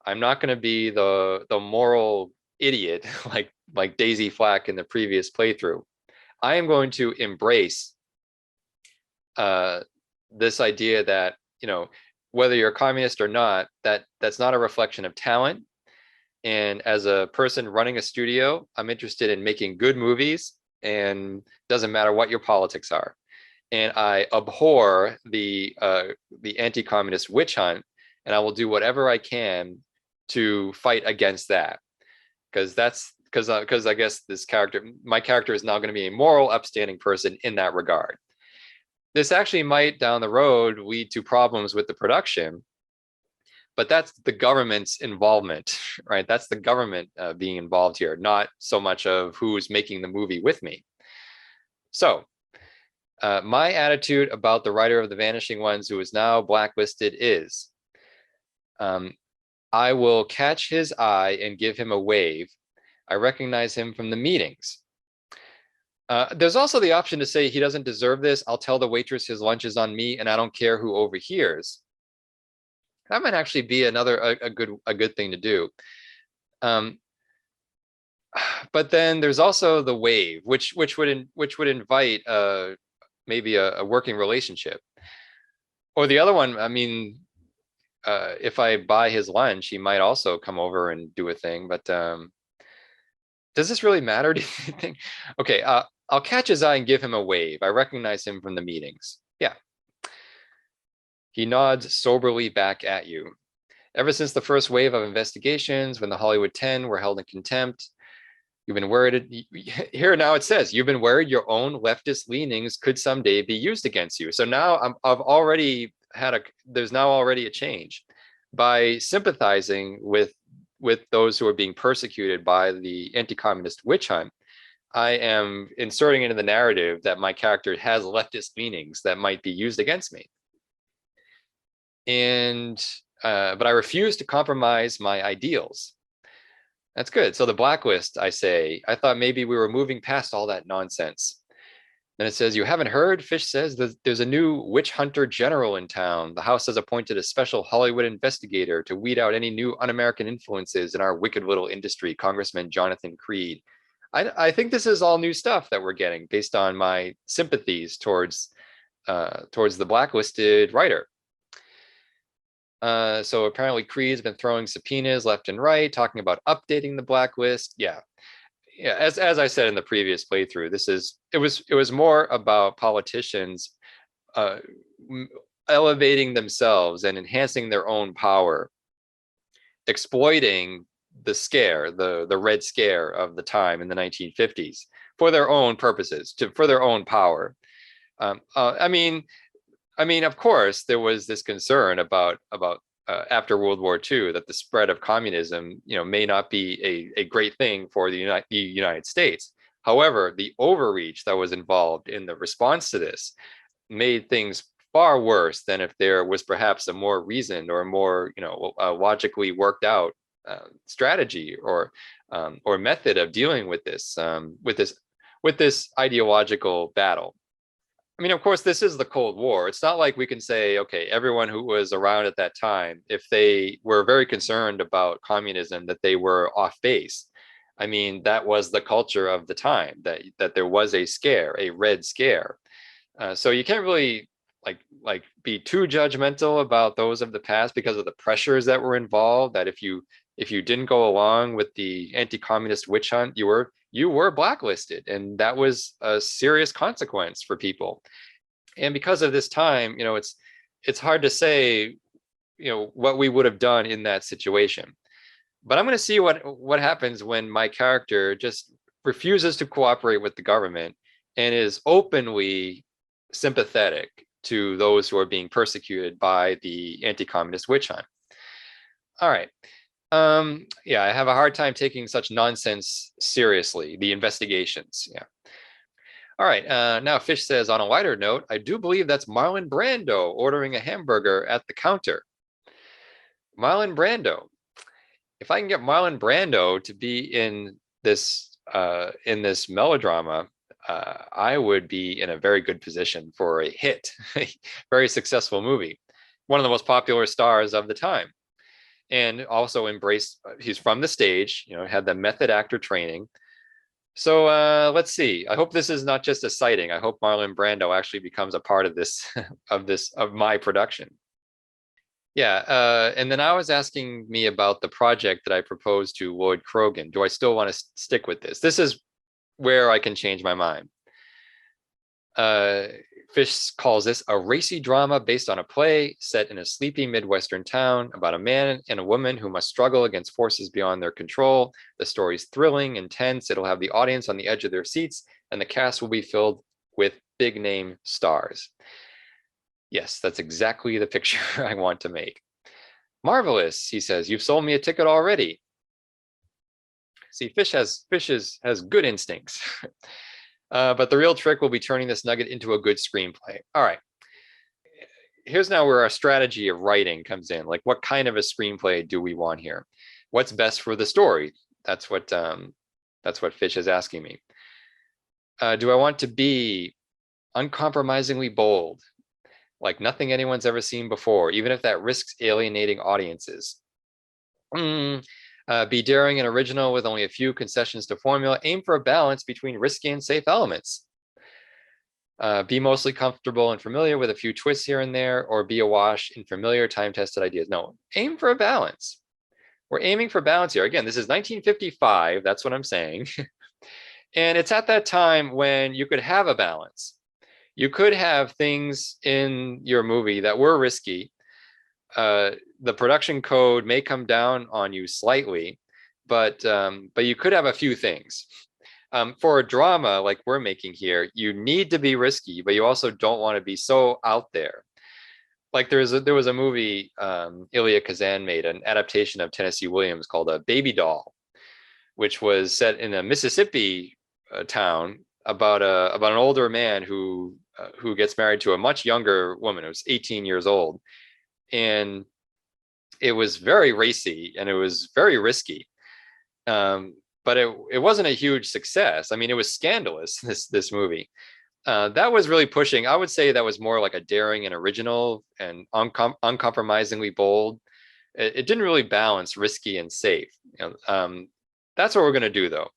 I'm not gonna be the moral idiot like Daisy Flack in the previous playthrough. I am going to embrace uh, this idea that, whether you're a communist or not, that's not a reflection of talent. And as a person running a studio, I'm interested in making good movies, and doesn't matter what your politics are. And I abhor the anti-communist witch hunt, and I will do whatever I can to fight against that. Because I guess my character is now going to be a moral, upstanding person in that regard. This actually might down the road lead to problems with the production, but that's the government's involvement, right? That's the government being involved here, not so much of who's making the movie with me. So my attitude about the writer of The Vanishing Ones, who is now blacklisted, is I will catch his eye and give him a wave. I recognize him from the meetings. There's also the option to say he doesn't deserve this. I'll tell the waitress his lunch is on me, and I don't care who overhears. That might actually be a good thing to do. But then there's also the wave, which would invite maybe a working relationship. Or the other one, I mean, if I buy his lunch, he might also come over and do a thing. But does this really matter? Do you think? Okay, I'll catch his eye and give him a wave. I recognize him from the meetings. Yeah. He nods soberly back at you. Ever since the first wave of investigations, when the Hollywood 10 were held in contempt, you've been worried. Here now it says, you've been worried your own leftist leanings could someday be used against you. So now there's now already a change. By sympathizing with those who are being persecuted by the anti-communist witch hunt, I am inserting into the narrative that my character has leftist leanings that might be used against me. But I refuse to compromise my ideals. That's good. So the blacklist, I say, I thought maybe we were moving past all that nonsense. Then it says, you haven't heard? Fish says there's a new witch hunter general in town. The House has appointed a special Hollywood investigator to weed out any new un-American influences in our wicked little industry, Congressman Jonathan Creed. I think this is all new stuff that we're getting based on my sympathies towards the blacklisted writer. So apparently Creed's been throwing subpoenas left and right, talking about updating the blacklist. Yeah. As I said in the previous playthrough, it was more about politicians elevating themselves and enhancing their own power, exploiting the Red Scare of the time in the 1950s for their own purposes, for their own power. I mean, of course, there was this concern about after World War II that the spread of communism, may not be a great thing for the United States. However, the overreach that was involved in the response to this made things far worse than if there was perhaps a more reasoned or more, logically worked out strategy or method of dealing with this ideological battle. I mean, of course, this is the Cold War. It's not like we can say, okay, everyone who was around at that time, if they were very concerned about communism, that they were off base. I mean, that was the culture of the time, that there was a scare, a Red Scare. So you can't really like be too judgmental about those of the past because of the pressures that were involved. That if you didn't go along with the anti-communist witch hunt, you were blacklisted, and that was a serious consequence for people. And because of this time, it's hard to say, what we would have done in that situation. But I'm going to see what happens when my character just refuses to cooperate with the government and is openly sympathetic to those who are being persecuted by the anti-communist witch hunt. All right. Yeah, I have a hard time taking such nonsense seriously, the investigations. Yeah. All right. Now Fish says, on a lighter note, I do believe that's Marlon Brando ordering a hamburger at the counter. Marlon Brando. If I can get Marlon Brando to be in this melodrama, I would be in a very good position for a hit, a very successful movie. One of the most popular stars of the time. And also embraced, he's from the stage, had the method actor training. So let's see. I hope this is not just a sighting. I hope Marlon Brando actually becomes a part of this, of my production. Yeah, and then I was asking me about the project that I proposed to Lloyd Krogan. Do I still want to stick with this? This is where I can change my mind. Uh, Fish calls this a racy drama based on a play set in a sleepy Midwestern town about a man and a woman who must struggle against forces beyond their control. The story's thrilling, intense. It'll have the audience on the edge of their seats, and the cast will be filled with big name stars. Yes, that's exactly the picture I want to make. Marvelous, he says. You've sold me a ticket already. See, Fish has good instincts. But the real trick will be turning this nugget into a good screenplay. All right. Here's now where our strategy of writing comes in. Like, what kind of a screenplay do we want here? What's best for the story? That's what Fish is asking me. Do I want to be uncompromisingly bold, like nothing anyone's ever seen before, even if that risks alienating audiences? Be daring and original with only a few concessions to formula. Aim for a balance between risky and safe elements. Be mostly comfortable and familiar with a few twists here and there, or be awash in familiar, time-tested ideas. No, aim for a balance. We're aiming for balance here. Again, this is 1955. That's what I'm saying. And it's at that time when you could have a balance. You could have things in your movie that were risky. The production code may come down on you slightly, but you could have a few things. For a drama like we're making here, you need to be risky, but you also don't want to be so out there. Like there was a movie Ilya Kazan made, an adaptation of Tennessee Williams called a Baby Doll, which was set in a Mississippi town about an older man who gets married to a much younger woman who's 18 years old. And it was very racy and it was very risky. But it wasn't a huge success. I mean, it was scandalous, this movie. That was really pushing. I would say that was more like a daring and original and uncompromisingly bold. It didn't really balance risky and safe. That's what we're going to do, though.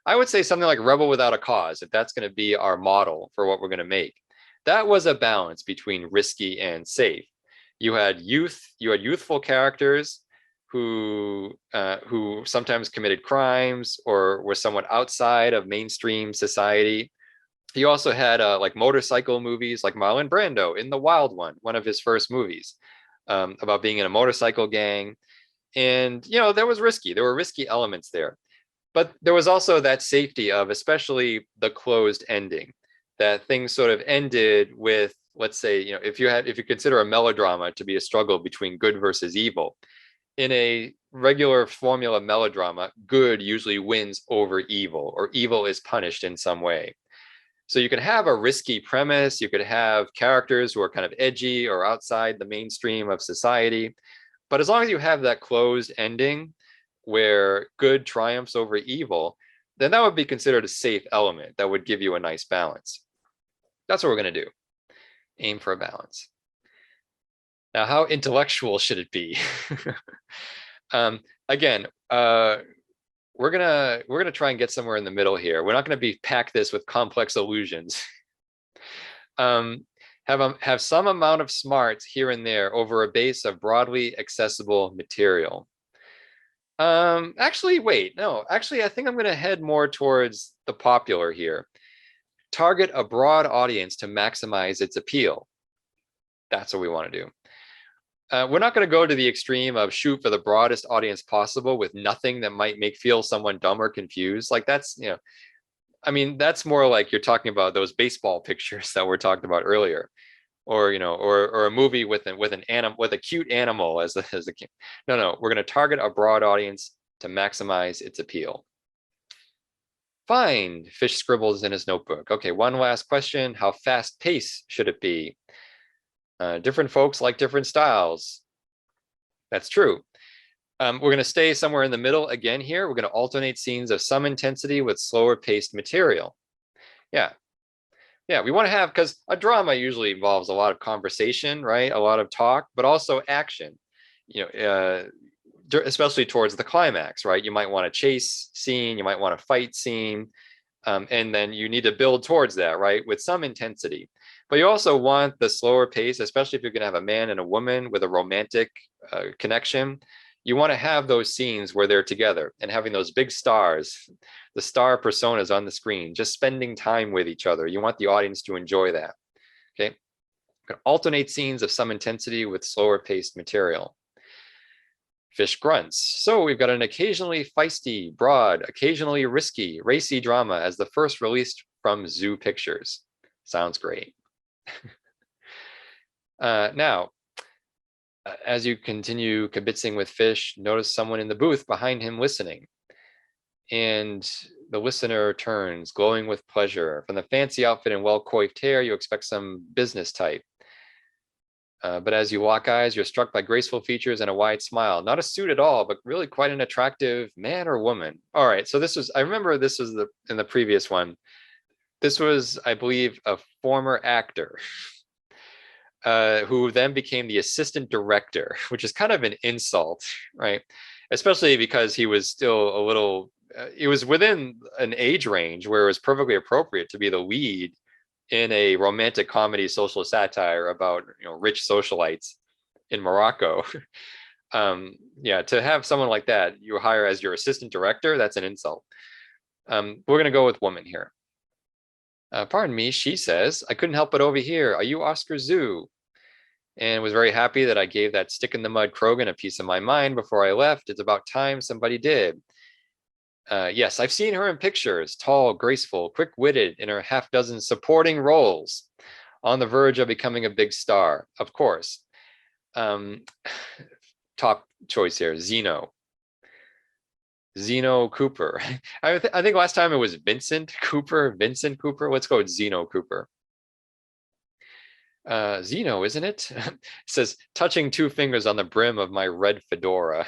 I would say something like Rebel Without a Cause, if that's going to be our model for what we're going to make. That was a balance between risky and safe. You had youthful characters who sometimes committed crimes or were somewhat outside of mainstream society. You also had like motorcycle movies, like Marlon Brando in The Wild one of his first movies, about being in a motorcycle gang. And there was risky. There were risky elements there, but there was also that safety of, especially the closed ending, that things sort of ended with, let's say, if you consider a melodrama to be a struggle between good versus evil, in a regular formula melodrama, good usually wins over evil, or evil is punished in some way. So you can have a risky premise, you could have characters who are kind of edgy or outside the mainstream of society, but as long as you have that closed ending where good triumphs over evil, then that would be considered a safe element that would give you a nice balance. That's what we're going to do. Aim for a balance. Now, how intellectual should it be? Again, we're gonna try and get somewhere in the middle here. We're not going to pack this with complex illusions. Have some amount of smarts here and there over a base of broadly accessible material. Actually, wait, no. Actually, I think I'm going to head more towards the popular here. Target a broad audience to maximize its appeal. That's what we want to do. We're not going to go to the extreme of shoot for the broadest audience possible with nothing that might feel someone dumb or confused. Like that's, I mean, that's more like you're talking about those baseball pictures that we're talking about earlier, or or a movie with a cute animal as a no. We're going to target a broad audience to maximize its appeal. Fine, Fish scribbles in his notebook. Okay, one last question. How fast paced should it be? Different folks like different styles. That's true. We're going to stay somewhere in the middle again here. We're going to alternate scenes of some intensity with slower paced material. Yeah. Yeah, we want to have, because a drama usually involves a lot of conversation, right? A lot of talk, but also action. Especially towards the climax, right? You might want a chase scene, you might want a fight scene, and then you need to build towards that, right? With some intensity. But you also want the slower pace, especially if you're going to have a man and a woman with a romantic connection. You want to have those scenes where they're together and having those big stars, the star personas on the screen, just spending time with each other. You want the audience to enjoy that. Okay. Alternate scenes of some intensity with slower paced material. Fish grunts. So we've got an occasionally feisty, broad, occasionally risky, racy drama as the first released from Zoo Pictures. Sounds great. Now, as you continue kibitzing with Fish, notice someone in the booth behind him listening. And the listener turns, glowing with pleasure. From the fancy outfit and well-coiffed hair, you expect some business type. But as you lock eyes, you're struck by graceful features and a wide smile. Not a suit at all, but really quite an attractive man or woman. All right, so this was, I remember this was in the previous one. This was, I believe, a former actor who then became the assistant director, which is kind of an insult, right? Especially because he was still a little, he was within an age range where it was perfectly appropriate to be the lead in a romantic comedy social satire about rich socialites in Morocco. Yeah, to have someone like that you hire as your assistant director, that's an insult. We're gonna go with woman here. Pardon me, she says. I couldn't help but overhear. Are you Oscar Zoo? And was very happy that I gave that stick in the mud Krogan a piece of my mind before I left. It's about time somebody did. Yes, I've seen her in pictures, tall, graceful, quick-witted in her half-dozen supporting roles, on the verge of becoming a big star, of course. Top choice here, Zeno Cooper. I think last time it was Vincent Cooper. Let's go with Zeno Cooper. Zeno, isn't it? Says, touching two fingers on the brim of my red fedora.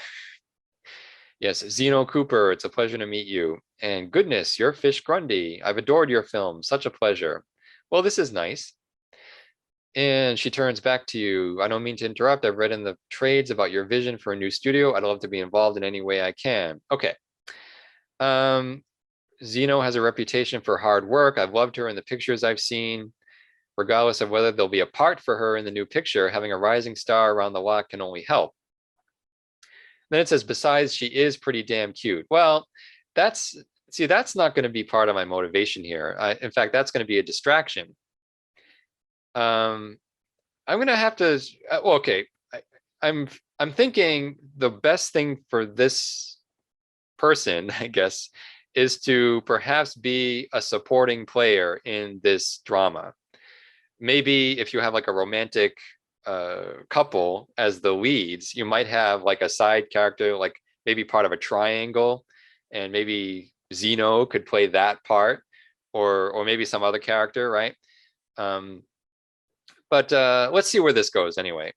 Yes, Zeno Cooper, it's a pleasure to meet you. And goodness, you're Fish Grundy. I've adored your film. Such a pleasure. Well, this is nice. And she turns back to you. I don't mean to interrupt. I've read in the trades about your vision for a new studio. I'd love to be involved in any way I can. Okay. Zeno has a reputation for hard work. I've loved her in the pictures I've seen. Regardless of whether there'll be a part for her in the new picture, having a rising star around the lot can only help. Then it says, besides, she is pretty damn cute. Well, that's not going to be part of my motivation here. In fact, that's going to be a distraction. I'm going to have to, well, okay. I'm thinking the best thing for this person, I guess, is to perhaps be a supporting player in this drama. Maybe if you have like a romantic couple as the leads, you might have like a side character, like maybe part of a triangle, and maybe Zeno could play that part, or maybe some other character, right? But let's see where this goes anyway.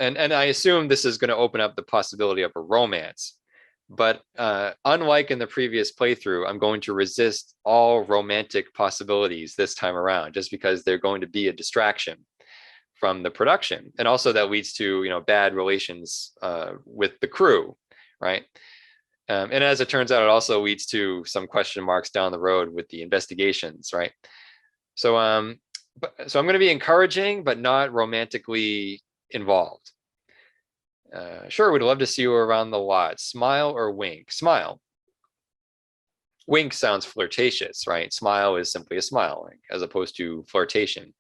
And I assume this is going to open up the possibility of a romance. But unlike in the previous playthrough, I'm going to resist all romantic possibilities this time around, just because they're going to be a distraction from the production. And also that leads to, bad relations with the crew, right? And as it turns out, it also leads to some question marks down the road with the investigations, right? So, so I'm going to be encouraging, but not romantically involved. Sure, we'd love to see you around the lot. Smile or wink? Smile. Wink sounds flirtatious, right? Smile is simply a smile, as opposed to flirtation.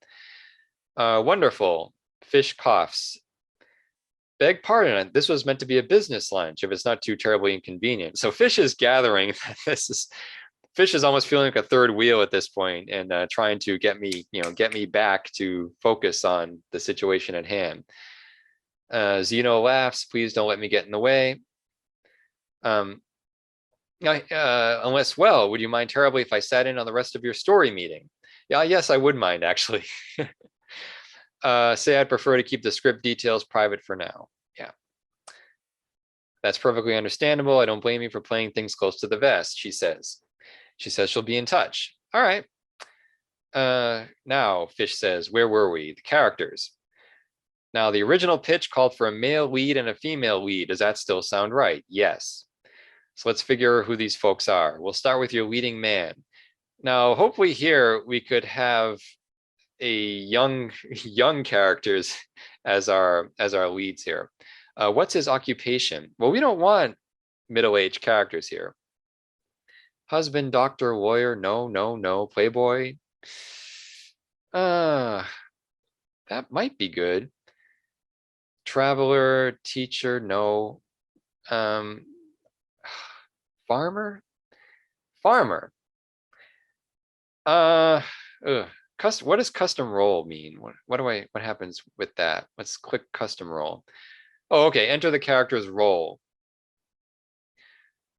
Wonderful. Fish coughs. Beg pardon, this was meant to be a business lunch if it's not too terribly inconvenient. So Fish is gathering. Fish is almost feeling like a third wheel at this point and trying to get me back to focus on the situation at hand. Zeno laughs. Please don't let me get in the way. Unless, well, would you mind terribly if I sat in on the rest of your story meeting? Yeah, yes, I would mind, actually. Say I'd prefer to keep the script details private for now. Yeah. That's perfectly understandable. I don't blame you for playing things close to the vest, she says. She says she'll be in touch. All right. Now, Fish says, where were we? The characters. Now, the original pitch called for a male lead and a female lead. Does that still sound right? Yes. So let's figure who these folks are. We'll start with your leading man. Now, hopefully here we could have a young characters as our leads here. What's his occupation? Well, we don't want middle-aged characters here. Husband, doctor, lawyer, no, no, no. Playboy. That might be good. Traveler, teacher, no. Farmer. What does custom role mean? What happens with that? Let's click custom role. Oh, okay. Enter the character's role.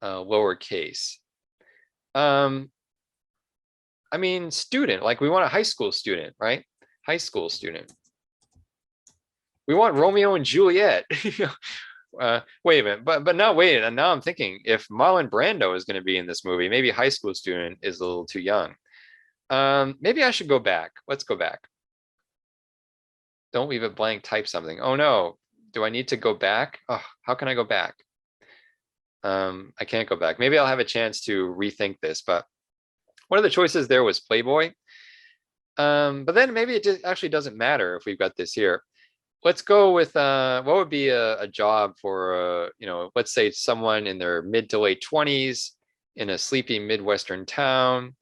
Lowercase. I mean, student, like we want a high school student, right? High school student. We want Romeo and Juliet. Wait a minute, but now wait, and now I'm thinking if Marlon Brando is going to be in this movie, maybe high school student is a little too young. Maybe I should go back. Let's go back. Don't leave it blank, type something. Oh no, do I need to go back? Oh, how can I go back? I can't go back. Maybe I'll have a chance to rethink this, but one of the choices there was Playboy. But then maybe it actually doesn't matter if we've got this here. Let's go with what would be a job for let's say someone in their mid to late 20s in a sleepy Midwestern town.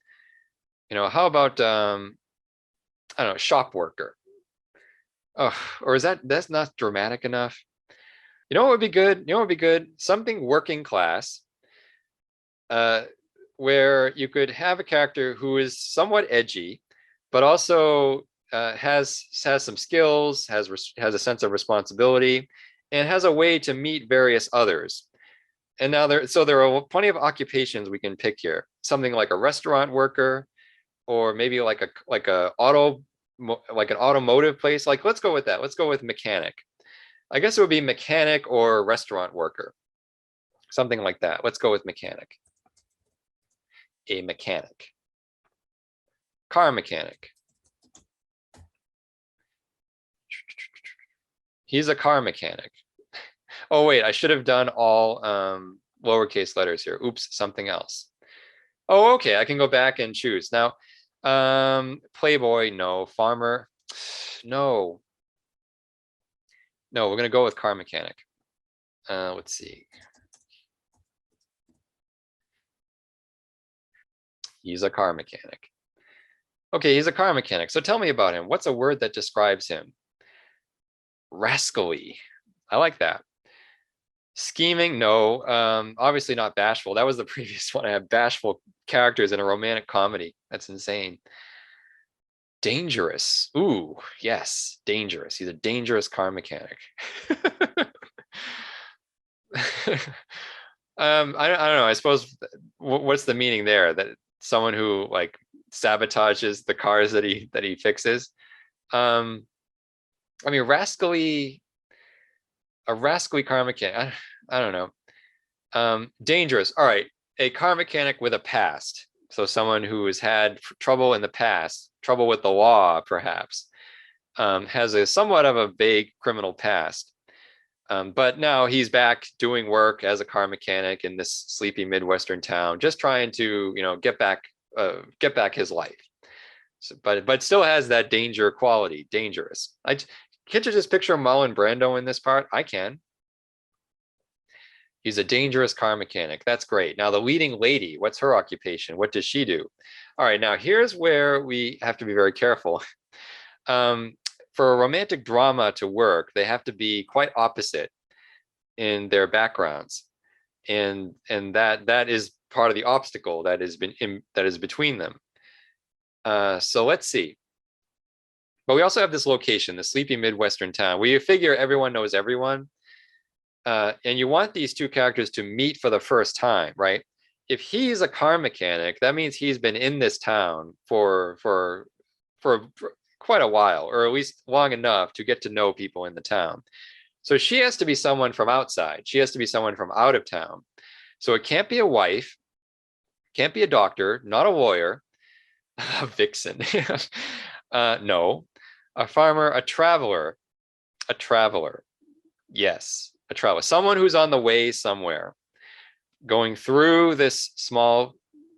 How about I don't know, shop worker. Oh, or that's not dramatic enough? You know what would be good? You know what would be good? Something working class, where you could have a character who is somewhat edgy, but also has some skills, has a sense of responsibility, and has a way to meet various others. And now there are plenty of occupations we can pick here. Something like a restaurant worker, or maybe like an automotive place. Like, let's go with that. Let's go with mechanic. I guess it would be mechanic or restaurant worker, something like that. Let's go with mechanic. A mechanic. Car mechanic. He's a car mechanic. Oh wait, I should have done all lowercase letters here. Oops, something else. Oh, okay, I can go back and choose. Now, Playboy, no. Farmer, no. No, we're gonna go with car mechanic. Let's see. He's a car mechanic. Okay, he's a car mechanic. So tell me about him. What's a word that describes him? Rascally. I like that. Scheming, no. Obviously not bashful. That was the previous one. I have bashful characters in a romantic comedy. That's insane. Dangerous. Ooh, yes, dangerous. He's a dangerous car mechanic. I don't know. I suppose what's the meaning there? That someone who like sabotages the cars that he fixes. I mean, a rascally car mechanic. I don't know. Dangerous. All right, a car mechanic with a past. So someone who has had trouble in the past, trouble with the law, perhaps, has a somewhat of a vague criminal past. But now he's back doing work as a car mechanic in this sleepy Midwestern town, just trying to, get back his life. So, but still has that danger quality, dangerous. Can't you just picture Marlon Brando in this part? I can. He's a dangerous car mechanic. That's great. Now the leading lady, what's her occupation? What does she do? All right, now here's where we have to be very careful. For a romantic drama to work, they have to be quite opposite in their backgrounds, and that is part of the obstacle that is between them. So let's see. But we also have this location, the sleepy Midwestern town, where you figure everyone knows everyone, and you want these two characters to meet for the first time, right? If he's a car mechanic, that means he's been in this town for quite a while, or at least long enough to get to know people in the town. So she has to be someone from outside. She has to be someone from out of town. So it can't be a wife, can't be a doctor, not a lawyer. A vixen. No. A farmer, a traveler, a traveler. Yes, a traveler. Someone who's on the way somewhere, going through this small,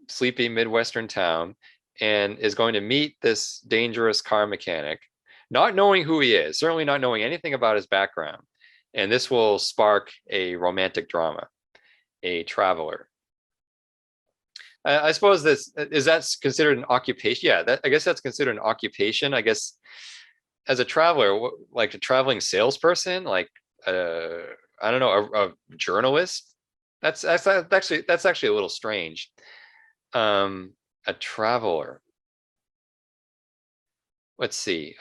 sleepy Midwestern town and is going to meet this dangerous car mechanic, not knowing who he is, certainly not knowing anything about his background. And this will spark a romantic drama, a traveler. I suppose this is that's considered an occupation. Yeah, I guess that's considered an occupation. I guess as a traveler, like a traveling salesperson, like I don't know, a journalist. That's actually a little strange. A traveler. Let's see.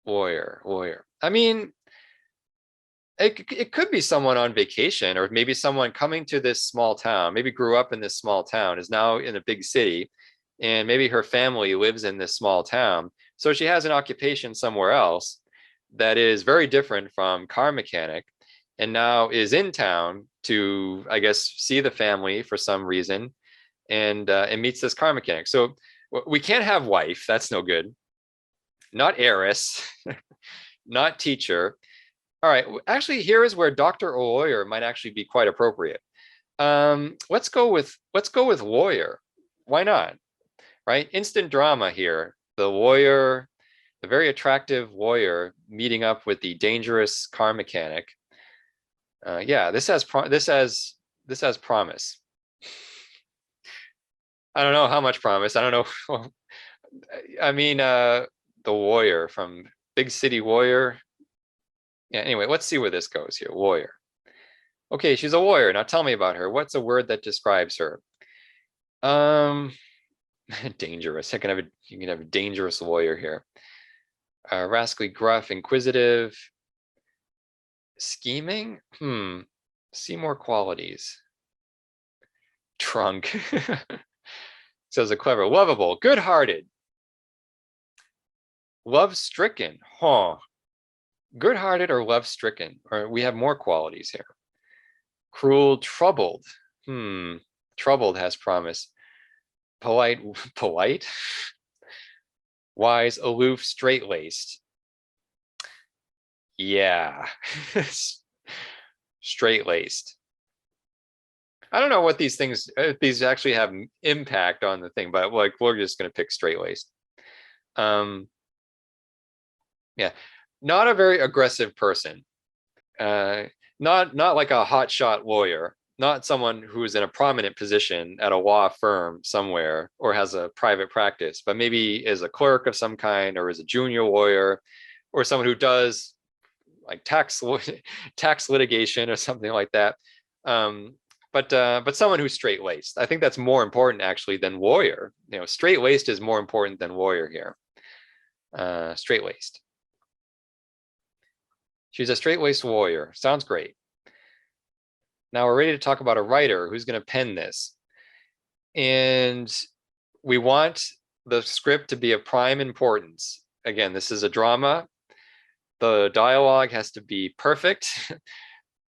Lawyer. I mean, it could be someone on vacation, or maybe someone coming to this small town, maybe grew up in this small town, is now in a big city, and maybe her family lives in this small town. So she has an occupation somewhere else that is very different from car mechanic, and now is in town to, I guess, see the family for some reason, and meets this car mechanic. So we can't have wife. That's no good. Not heiress, not teacher. All right. Actually, here is where doctor or lawyer might actually be quite appropriate. Let's go with lawyer. Why not? Right? Instant drama here. The lawyer, the very attractive lawyer, meeting up with the dangerous car mechanic. Yeah, this has promise. I don't know how much promise. I don't know. I mean, the lawyer from Big City Lawyer. Yeah, anyway, let's see where this goes here. Lawyer. Okay, she's a lawyer. Now tell me about her. What's a word that describes her? Um, dangerous. You can have a dangerous lawyer here. Rascally, gruff, inquisitive, scheming. See more qualities. Trunk. Says a clever, lovable, good-hearted, love-stricken. Huh. Good-hearted or love-stricken, or we have more qualities here. Cruel, troubled. Troubled has promise. Polite. Wise, aloof, straight-laced. Yeah. Straight-laced. I don't know what these things, these actually have impact on the thing, but like we're just going to pick straight-laced. Yeah, not a very aggressive person. Not like a hotshot lawyer, not someone who is in a prominent position at a law firm somewhere or has a private practice, but maybe is a clerk of some kind or is a junior lawyer or someone who does like tax litigation or something like that. But someone who's straight-laced. I think that's more important actually than lawyer. You know, straight-laced is more important than lawyer here. Straight-laced. She's a straight-laced lawyer. Sounds great. Now we're ready to talk about a writer who's going to pen this. And we want the script to be of prime importance. Again, this is a drama. The dialogue has to be perfect.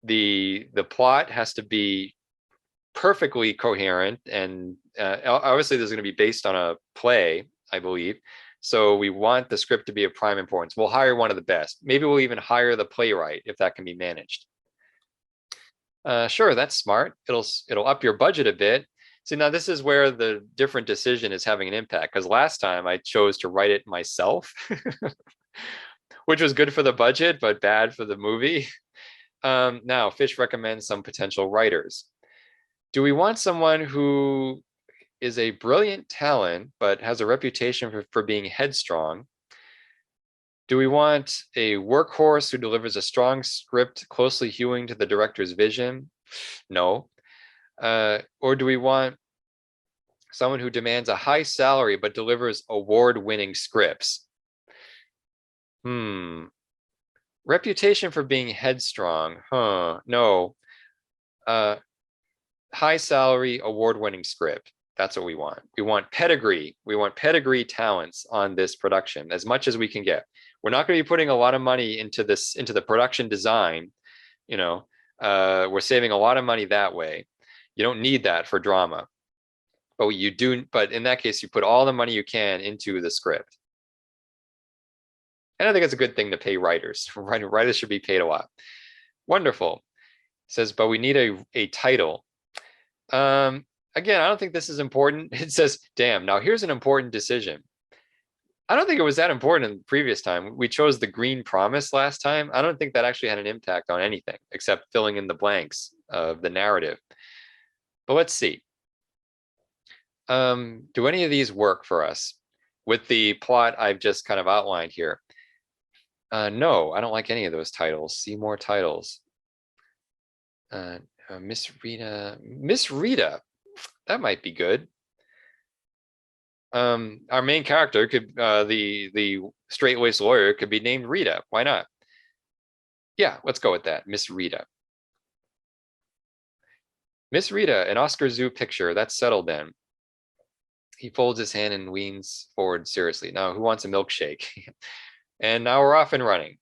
The plot has to be perfectly coherent. And obviously this is going to be based on a play, I believe. So we want the script to be of prime importance. We'll hire one of the best. Maybe we'll even hire the playwright if that can be managed. Sure, that's smart. It'll up your budget a bit. See, now this is where the different decision is having an impact, because last time I chose to write it myself, which was good for the budget, but bad for the movie. Now, Fish recommends some potential writers. Do we want someone who is a brilliant talent, but has a reputation for being headstrong? Do we want a workhorse who delivers a strong script closely hewing to the director's vision? No. Or do we want someone who demands a high salary but delivers award-winning scripts? Reputation for being headstrong. No. High salary, award-winning script. That's what we want. We want pedigree. We want pedigree talents on this production as much as we can get. We're not going to be putting a lot of money into the production design. You know, we're saving a lot of money that way. You don't need that for drama. but but in that case, you put all the money you can into the script. And I think it's a good thing to pay writers. Writers should be paid a lot. Wonderful. It says, but we need a title. Again, I don't think this is important. It says, damn, now here's an important decision. I don't think it was that important in the previous time. We chose the Green Promise last time. I don't think that actually had an impact on anything except filling in the blanks of the narrative. But let's see. Do any of these work for us with the plot I've just kind of outlined here? No, I don't like any of those titles. See more titles. Miss Rita, that might be good. Our main character could, the straight-laced lawyer could be named Rita. Why not? Yeah, let's go with that. Miss Rita. Miss Rita, an Oscar Zoo picture. That's settled then. He folds his hand and leans forward seriously. Now, who wants a milkshake? And now we're off and running.